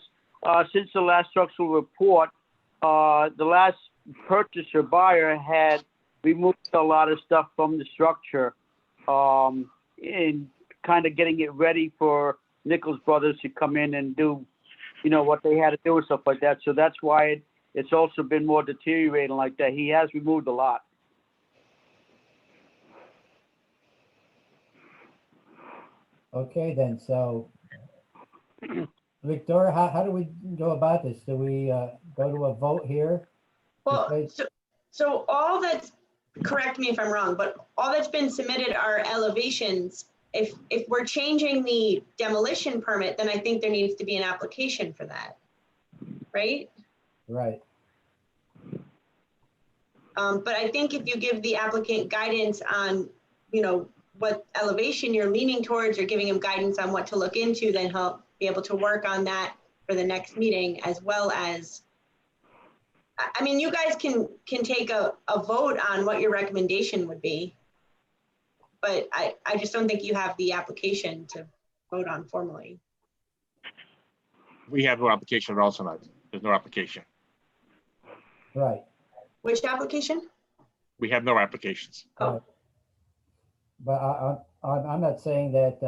since the last structural report, the last purchaser buyer had removed a lot of stuff from the structure in kind of getting it ready for Nichols Brothers to come in and do, you know, what they had to do and stuff like that. So that's why it's also been more deteriorating like that. He has removed a lot. Okay, then. So, Victoria, how do we go about this? Do we go to a vote here? Well, so all that's, correct me if I'm wrong, but all that's been submitted are elevations. If we're changing the demolition permit, then I think there needs to be an application for that, right? Right. But I think if you give the applicant guidance on, you know, what elevation you're leaning towards, or giving him guidance on what to look into, then he'll be able to work on that for the next meeting, as well as, I mean, you guys can take a vote on what your recommendation would be, but I just don't think you have the application to vote on formally. We have no application at all tonight. There's no application. Right. Which application? We have no applications. Right. But I'm not saying that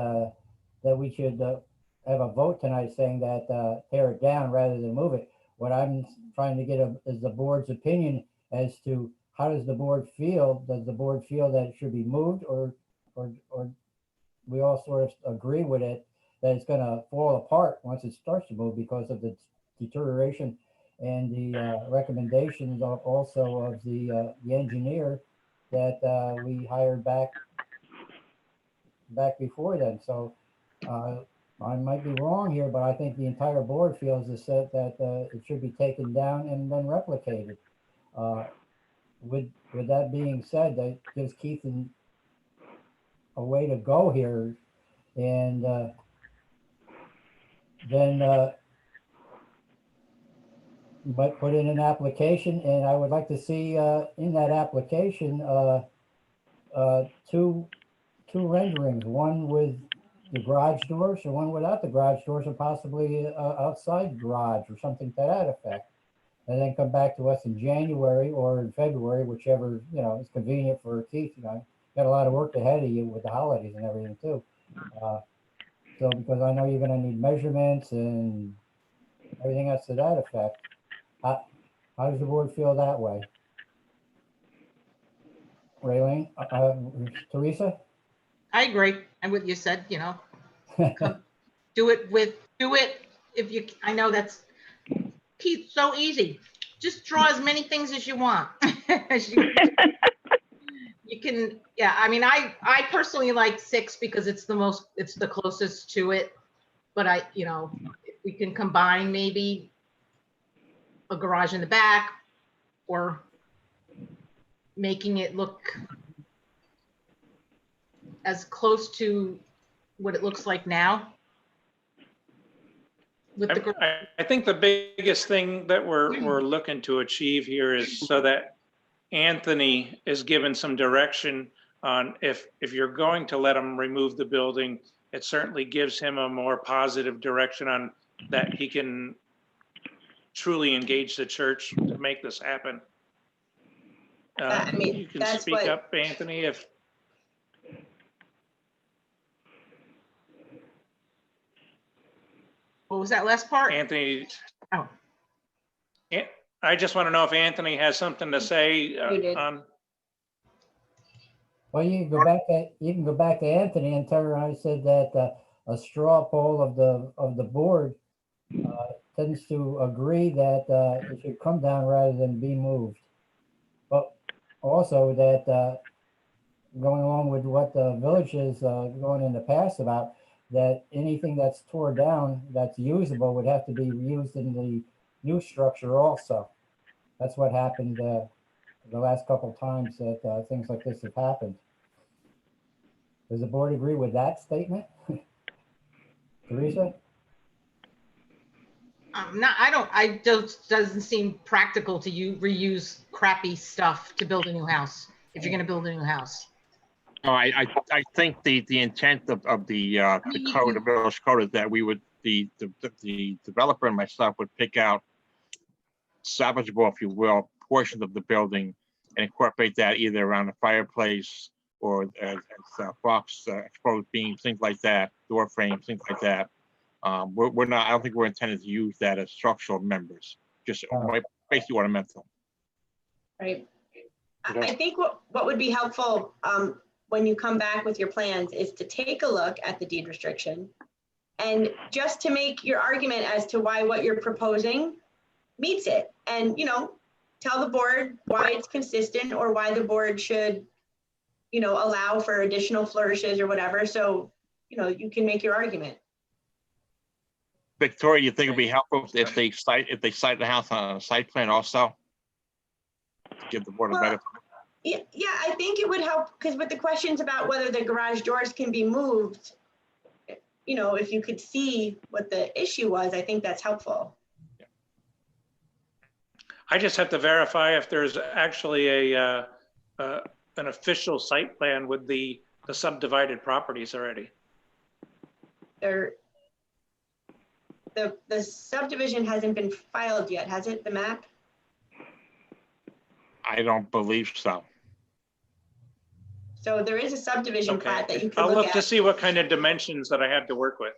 that we should have a vote tonight saying that tear it down rather than move it. what I'm trying to get is the board's opinion as to how does the board feel? Does the board feel that it should be moved, or we all sort of agree with it that it's going to fall apart once it starts to move because of the deterioration and the recommendations also of the engineer that we hired back before then. So I might be wrong here, but I think the entire board feels that it should be taken down and then replicated. With that being said, that gives Keith a way to go here, and then might put in an application, and I would like to see in that application two renderings, one with the garage doors or one without the garage doors, or possibly outside garage or something to that effect. And then come back to us in January or in February, whichever, is convenient for Keith. Got a lot of work ahead of you with the holidays and everything too. So because I know you're going to need measurements and everything else to that effect. How does the board feel that way? Raylene, Teresa? I agree. And what you said, do it if you, I know that's Keith, so easy. Just draw as many things as you want. You can, yeah, I mean, I personally like 6 because it's the closest to it. But if we can combine maybe a garage in the back or making it look as close to what it looks like now. I think the biggest thing that we're looking to achieve here is so that Anthony is given some direction on if you're going to let him remove the building, it certainly gives him a more positive direction on that he can truly engage the church to make this happen. You can speak up, Anthony, if. What was that last part? Anthony. Oh. I just want to know if Anthony has something to say on. Well, you can go back to Anthony and tell her I said that a straw poll of the board tends to agree that it should come down rather than be moved. But also that going along with what the village is going in the past about, that anything that's tore down that's usable would have to be reused in the new structure also. That's what happened the last couple of times that things like this have happened. Does the board agree with that statement? Teresa? No, I don't. Doesn't seem practical to reuse crappy stuff to build a new house if you're going to build a new house. No, I think the intent of the code, the village code, is that we would the developer and myself would pick out salvageable, if you will, portions of the building and incorporate that either around the fireplace or as box exposed beams, things like that, door frames, things like that. We're not. I don't think we're intended to use that as structural members. Just basically ornamental. Right. I think what would be helpful when you come back with your plans is to take a look at the deed restriction and just to make your argument as to why what you're proposing meets it, and tell the board why it's consistent or why the board should allow for additional flourishes or whatever, so you can make your argument. Victoria, you think it'd be helpful if they cite the house on a site plan also to give the board a better? Yeah, I think it would help because with the questions about whether the garage doors can be moved, if you could see what the issue was, I think that's helpful. I just have to verify if there's actually an official site plan with the subdivided properties already. The subdivision hasn't been filed yet, has it? The map? I don't believe so. So there is a subdivision plat that you can I'll look look at. to see what kind of dimensions that I have to work with.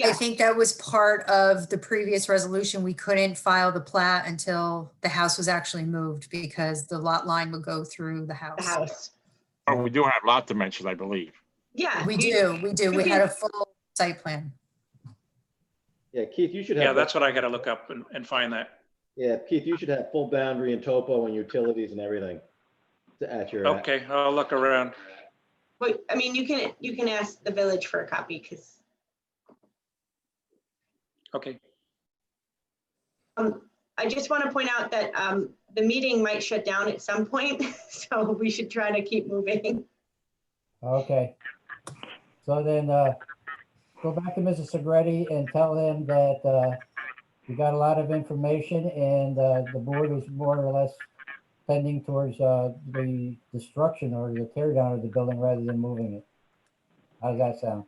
I think that was part of the previous resolution. We couldn't file the plat until the house was actually moved because the lot line would go through the house. The house. Oh, we do have lot dimensions, I believe. Yeah. We do. We had a full site plan. Yeah, Keith, you should have. Yeah, that's what I gotta look up and find that. Yeah, Keith, you should have full boundary and topo and utilities and everything at your. Okay, I'll look around. But, I mean, you can ask the village for a copy because. Okay. I just want to point out that the meeting might shut down at some point, so we should try to keep moving. Okay. So then, go back to Mrs. Segretti and tell him that, we got a lot of information and, the board is more or less tending towards, the destruction or the tear down of the building rather than moving it. How does that sound?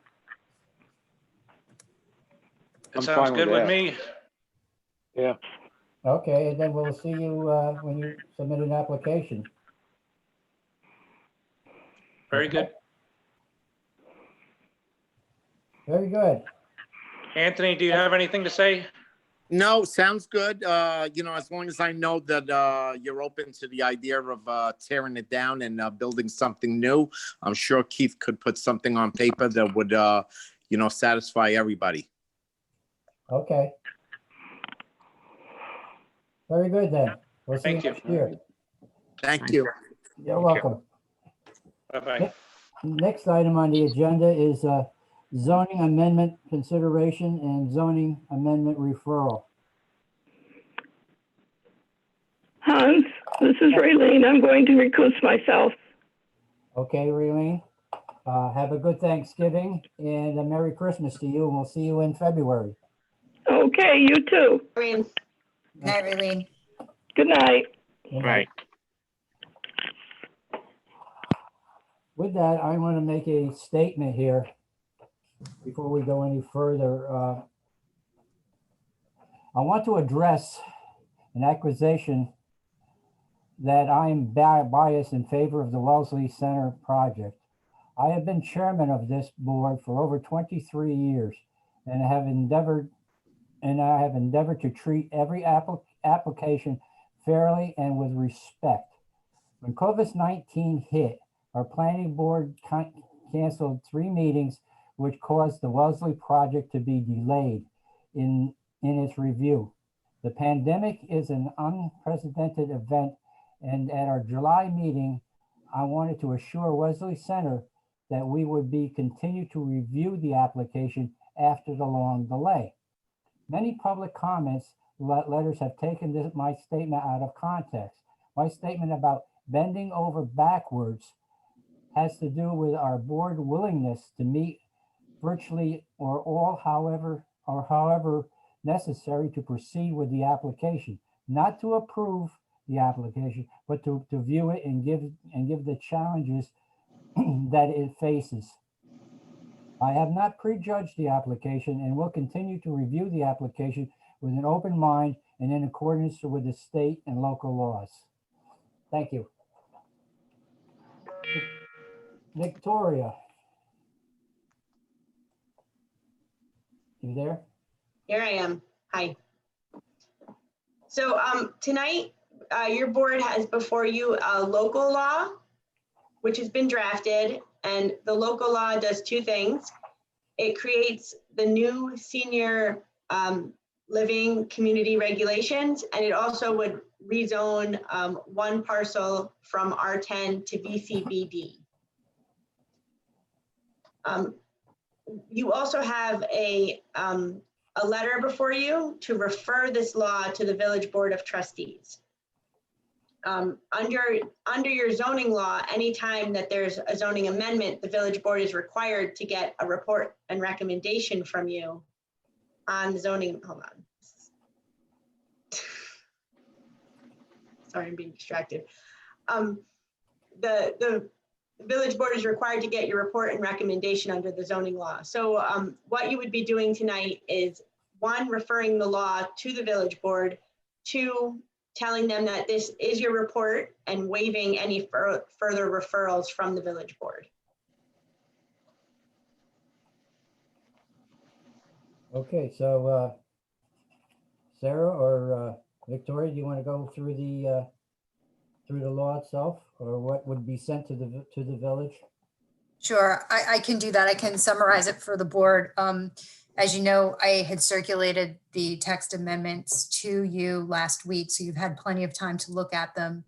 That sounds good with me. Yeah. Okay, and then we'll see you, when you submit an application. Very good. Very good. Anthony, do you have anything to say? No, sounds good. As long as I know that you're open to the idea of tearing it down and building something new, I'm sure Keith could put something on paper that would, satisfy everybody. Okay. Very good then. We'll see you Thank you. next year. Thank you. You're welcome. Bye-bye. Next item on the agenda is zoning amendment consideration and zoning amendment referral. Hans, this is Raylene. I'm going to recuse myself. Okay, Raylene. Have a good Thanksgiving and a Merry Christmas to you, and we'll see you in February. Okay, you too. Night, Raylene. Good night. Right. With that, I want to make a statement here before we go any further. I want to address an accusation that I am biased in favor of the Wellesley Center project. I have been chairman of this board for over 23 years and I have endeavored to treat every application fairly and with respect. When COVID-19 hit, our planning board canceled 3 meetings, which caused the Wellesley project to be delayed in its review. The pandemic is an unprecedented event, and at our July meeting, I wanted to assure Wellesley Center that we would continue to review the application after the long delay. Many public comments letters have taken my statement out of context. My statement about bending over backwards has to do with our board willingness to meet virtually or all, however necessary to proceed with the application, not to approve the application, but to view it and give the challenges that it faces. I have not prejudged the application and will continue to review the application with an open mind and in accordance with the state and local laws. Thank you. Victoria. You there? Here I am. Hi. So tonight, your board has before you a local law, which has been drafted, and the local law does 2 things. It creates the new senior living community regulations, and it also would rezone 1 parcel from R10 to VCBD. You also have a letter before you to refer this law to the Village Board of Trustees. Under your zoning law, anytime that there's a zoning amendment, the Village Board is required to get a report and recommendation from you on the zoning. Hold on. Sorry, I'm being distracted. The Village Board is required to get your report and recommendation under the zoning law. So what you would be doing tonight is 1, referring the law to the Village Board, 2, telling them that this is your report and waiving any further referrals from the Village Board. Okay, so Sarah or Victoria, do you want to go through the law itself, or what would be sent to the village? Sure, I can do that. I can summarize it for the board. As you know, I had circulated the text amendments to you last week, so you've had plenty of time to look at them.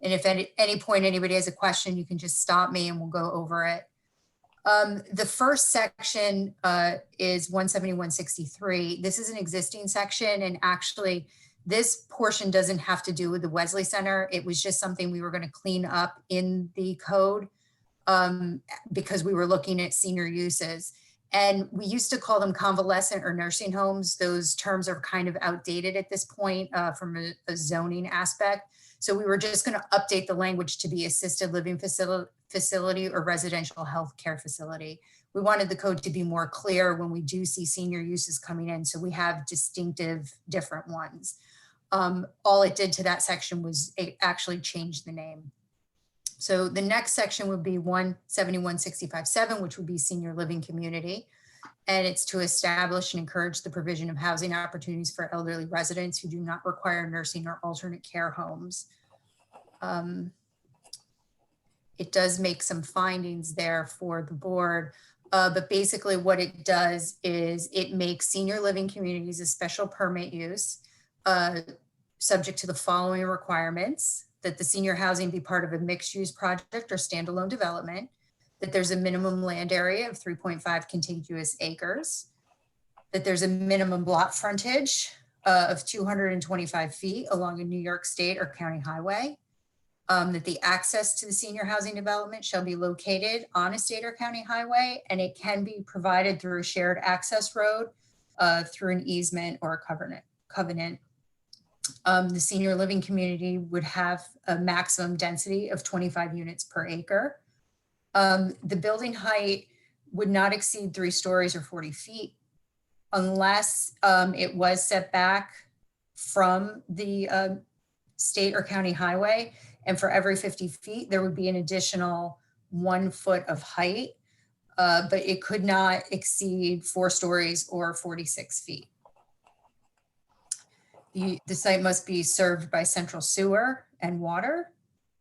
And if at any point anybody has a question, you can just stop me and we'll go over it. The first section is 17163. This is an existing section, and actually this portion doesn't have to do with the Wesley Center. It was just something we were going to clean up in the code because we were looking at senior uses. And we used to call them convalescent or nursing homes. Those terms are kind of outdated at this point from a zoning aspect. So we were just going to update the language to be assisted living facility or residential health care facility. We wanted the code to be more clear when we do see senior uses coming in, so we have distinctive different ones. All it did to that section was it actually changed the name. So the next section would be 17165.7, which would be senior living community. And it's to establish and encourage the provision of housing opportunities for elderly residents who do not require nursing or alternate care homes. It does make some findings there for the board, but basically what it does is it makes senior living communities a special permit use, subject to the following requirements: that the senior housing be part of a mixed use project or standalone development, that there's a minimum land area of 3.5 contiguous acres, that there's a minimum lot frontage of 225 feet along a New York State or county highway, that the access to the senior housing development shall be located on a state or county highway, and it can be provided through a shared access road through an easement or a covenant. The senior living community would have a maximum density of 25 units per acre. The building height would not exceed 3 stories or 40 feet unless it was set back from the state or county highway. And for every 50 feet, there would be an additional 1 foot of height, but it could not exceed 4 stories or 46 feet. The site must be served by central sewer and water.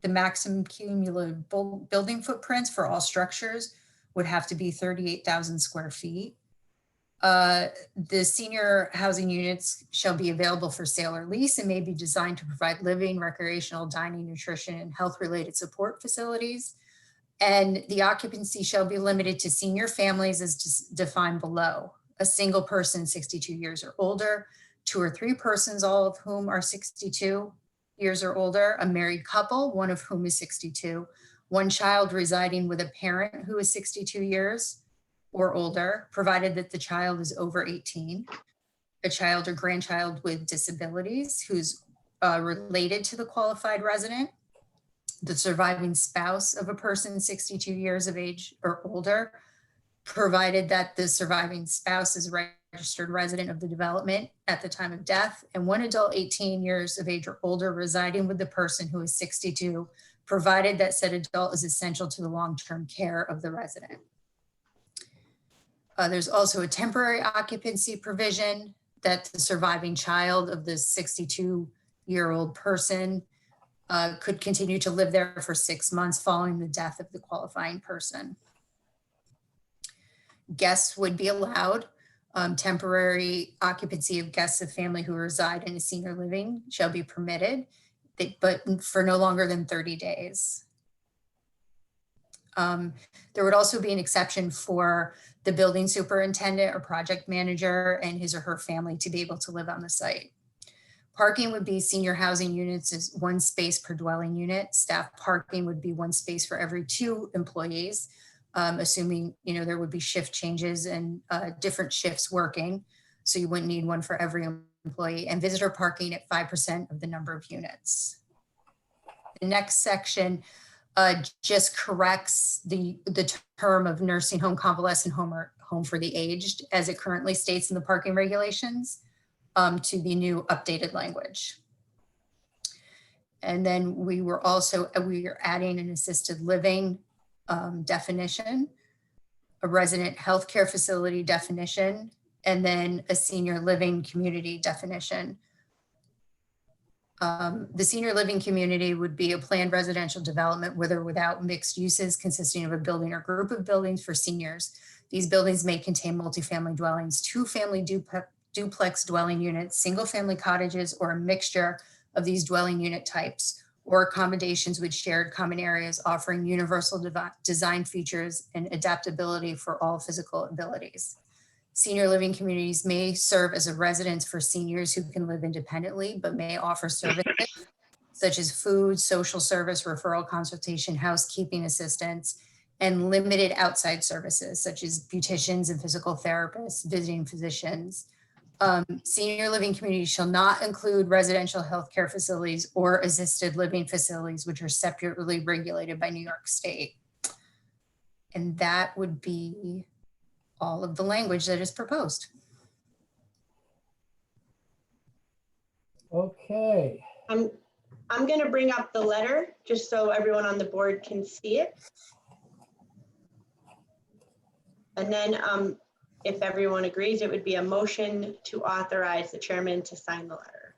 The maximum cumulative building footprints for all structures would have to be 38,000 square feet. The senior housing units shall be available for sale or lease and may be designed to provide living, recreational, dining, nutrition, and health-related support facilities. And the occupancy shall be limited to senior families as defined below: a single person 62 years or older, 2 or 3 persons, all of whom are 62 years or older, a married couple, one of whom is 62, 1 child residing with a parent who is 62 years or older, provided that the child is over 18, a child or grandchild with disabilities who's related to the qualified resident, the surviving spouse of a person 62 years of age or older, provided that the surviving spouse is a registered resident of the development at the time of death, and 1 adult 18 years of age or older residing with the person who is 62, provided that said adult is essential to the long-term care of the resident. There's also a temporary occupancy provision that the surviving child of the 62-year-old person could continue to live there for 6 months following the death of the qualifying person. Guests would be allowed. Temporary occupancy of guests of family who reside in a senior living shall be permitted, but for no longer than 30 days. There would also be an exception for the building superintendent or project manager and his or her family to be able to live on the site. Parking would be senior housing units is 1 space per dwelling unit. Staff parking would be 1 space for every 2 employees, assuming there would be shift changes and different shifts working. So you wouldn't need 1 for every employee, and visitor parking at 5% of the number of units. The next section just corrects the term of nursing home, convalescent home, or home for the aged, as it currently states in the parking regulations, to the new updated language. And then we are adding an assisted living definition, a resident healthcare facility definition, and then a senior living community definition. The senior living community would be a planned residential development with or without mixed uses consisting of a building or group of buildings for seniors. These buildings may contain multifamily dwellings, two-family duplex dwelling units, single-family cottages, or a mixture of these dwelling unit types, or accommodations with shared common areas offering universal design features and adaptability for all physical abilities. Senior living communities may serve as a residence for seniors who can live independently, but may offer services such as food, social service, referral consultation, housekeeping assistance, and limited outside services such as beauticians and physical therapists, visiting physicians. Senior living communities shall not include residential healthcare facilities or assisted living facilities, which are separately regulated by New York State. And that would be all of the language that is proposed. Okay. I'm going to bring up the letter just so everyone on the board can see it. And then if everyone agrees, it would be a motion to authorize the chairman to sign the letter.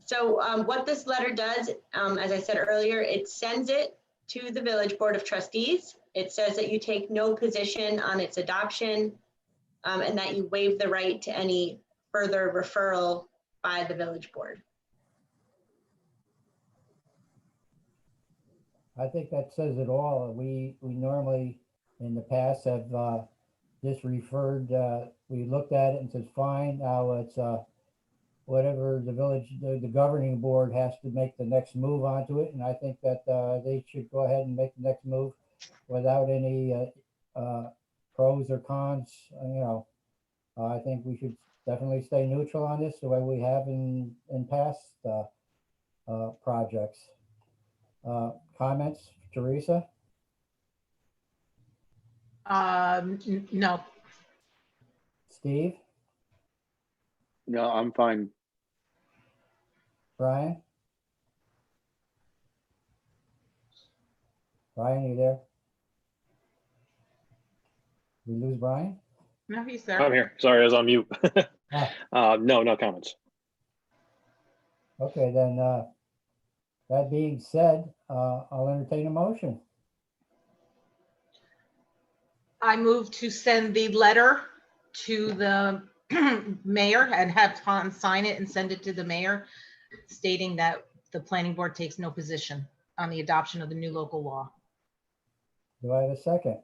So what this letter does, as I said earlier, it sends it to the Village Board of Trustees. It says that you take no position on its adoption and that you waive the right to any further referral by the Village Board. I think that says it all. We normally in the past have just referred, we looked at it and says, fine, now it's whatever the village, the governing board has to make the next move onto it. And I think that they should go ahead and make the next move without any pros or cons, I think we should definitely stay neutral on this the way we have in past projects. Comments, Teresa? No. Steve? No, I'm fine. Brian? Brian, you there? We lose Brian? No, he's there. I'm here. Sorry, I was on mute. Ah. No comments. Okay, then, that being said, I'll entertain a motion. I move to send the letter to the mayor and have Hans sign it and send it to the mayor stating that the planning board takes no position on the adoption of the new local law. Do I have a second?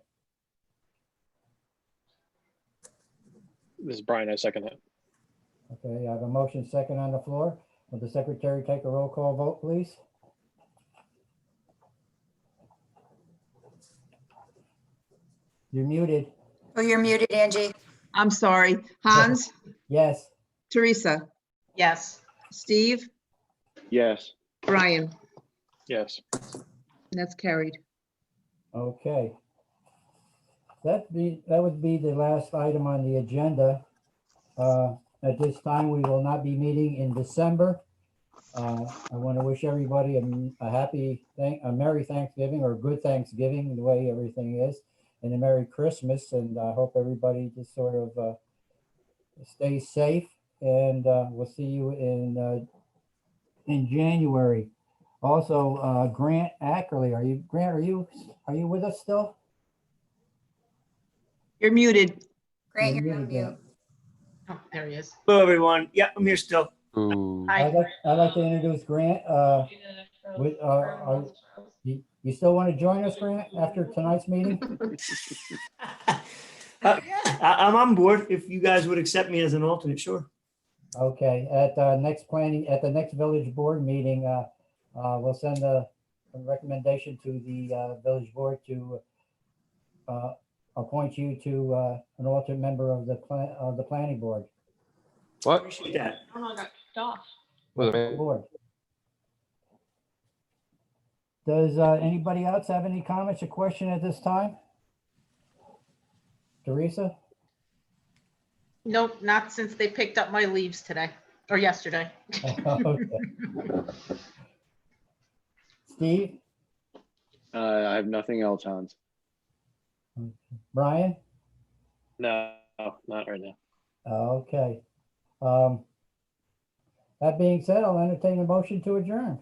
This is Brian. I second it. Okay, I have a motion second on the floor. Will the secretary take a roll call vote, please? You're muted. Oh, you're muted, Angie. I'm sorry. Hans, Yes. Teresa, Yes. Steve, Yes. Brian, Yes. that's carried. Okay. That would be the last item on the agenda. At this time, we will not be meeting in December. I want to wish everybody a Merry Thanksgiving or good Thanksgiving, the way everything is, and a Merry Christmas. And I hope everybody just sort of stays safe. And we'll see you in January. Also, Grant Ackerley, are you with us still? You're muted. Grant, You're you're on muted, mute. Oh, there he is. Hello, everyone. Yeah, I'm here still. Hi. I'd like to introduce Grant. You still want to join us, Grant, after tonight's meeting? I'm on board. If you guys would accept me as an alternate, sure. Okay, at the next village board meeting, we'll send a recommendation to the village board to appoint you to an alternate member of the planning board. What? Appreciate that. Board. Does anybody else have any comments or question at this time? Teresa? Nope, not since they picked up my leaves today. or yesterday. Okay. Steve, I have nothing else, Hans. Brian? No, not right now. Okay. That being said, I'll entertain a motion to adjourn.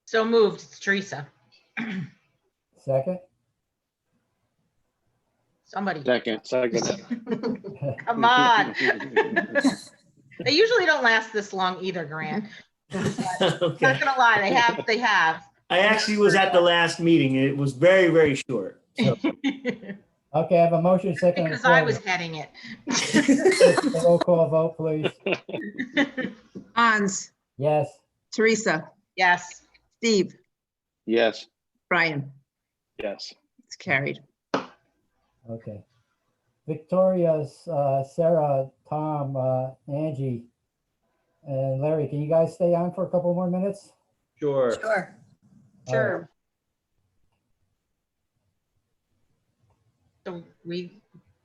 So moved, it's Teresa. Second? Somebody, Second. come on. They usually don't last this long either, Grant. Okay. Not gonna lie, they have. I actually was at the last meeting. It was very, very short. So Okay, I have a motion second. on the Because I floor. was heading it. A roll call vote, please. Hans, Yes. Teresa, Yes. Steve, Yes. Brian, Yes. it's carried. Okay. Victoria, Sarah, Tom, Angie, and Larry, can you guys stay on for a couple more minutes? Sure. Sure. All right. So we